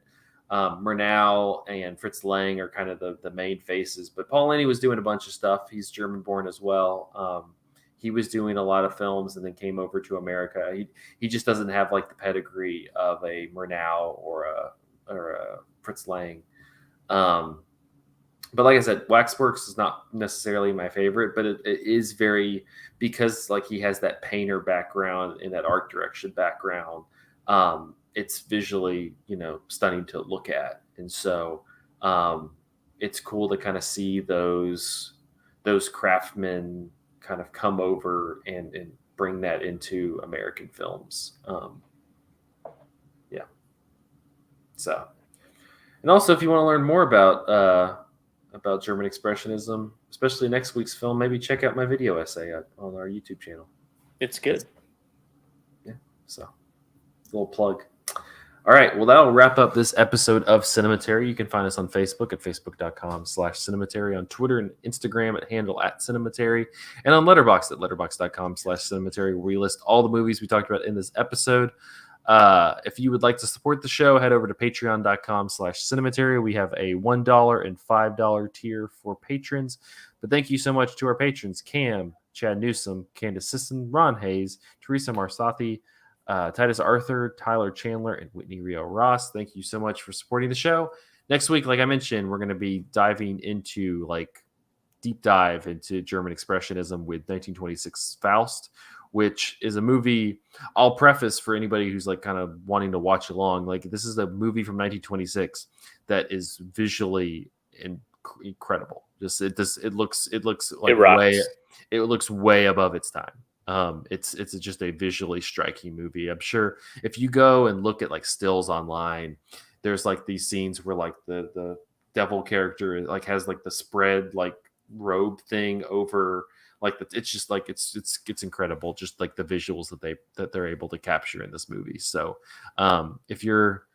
Murnau and Fritz Lang are kind of the main faces. But Paul Leni was doing a bunch of stuff. He's German born as well. He was doing a lot of films and then came over to America. He just doesn't have like the pedigree of a Murnau or a Fritz Lang. But like I said, Waxworks is not necessarily my favorite, but it is very, because like he has that painter background and that art direction background. It's visually, you know, stunning to look at, and so it's cool to kind of see those craftsmen kind of come over and bring that into American films. Yeah. So, and also if you want to learn more about German Expressionism, especially next week's film, maybe check out my video essay on our YouTube channel. It's good. Yeah, so a little plug. All right, well, that'll wrap up this episode of Cinematary. You can find us on Facebook at facebook.com/Cinematary, on Twitter and Instagram at handle @Cinematary, and on Letterboxd at letterboxd.com/Cinematary, where we list all the movies we talked about in this episode. If you would like to support the show, head over to patreon.com/Cinematary. We have a $1 and $5 tier for patrons. But thank you so much to our patrons: Cam, Chad Newsom, Candace Sisson, Ron Hayes, Teresa Marsathi, Titus Arthur, Tyler Chandler, and Whitney Rio Ross. Thank you so much for supporting the show. Next week, like I mentioned, we're going to be diving into deep dive into German Expressionism with 1926 Faust, which is a movie. I'll preface for anybody who's like kind of wanting to watch along. Like, this is a movie from 1926 that is visually incredible. It looks like it looks way above its time. It's just a visually striking movie. I'm sure if you go and look at like stills online, there's like these scenes where like the devil character like has like the spread like robe thing over like it's just like it's incredible, just like the visuals that they're able to capture in this movie. So if you're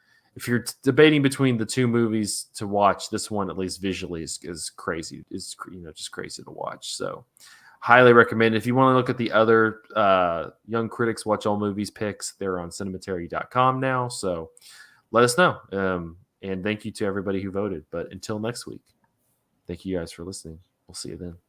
debating between the two movies to watch, this one at least visually is crazy, is just crazy to watch. So highly recommend it. If you want to look at the other Young Critics Watch All Movies picks, they're on cinematary.com now, so let us know. And thank you to everybody who voted. But until next week, thank you guys for listening. We'll see you then.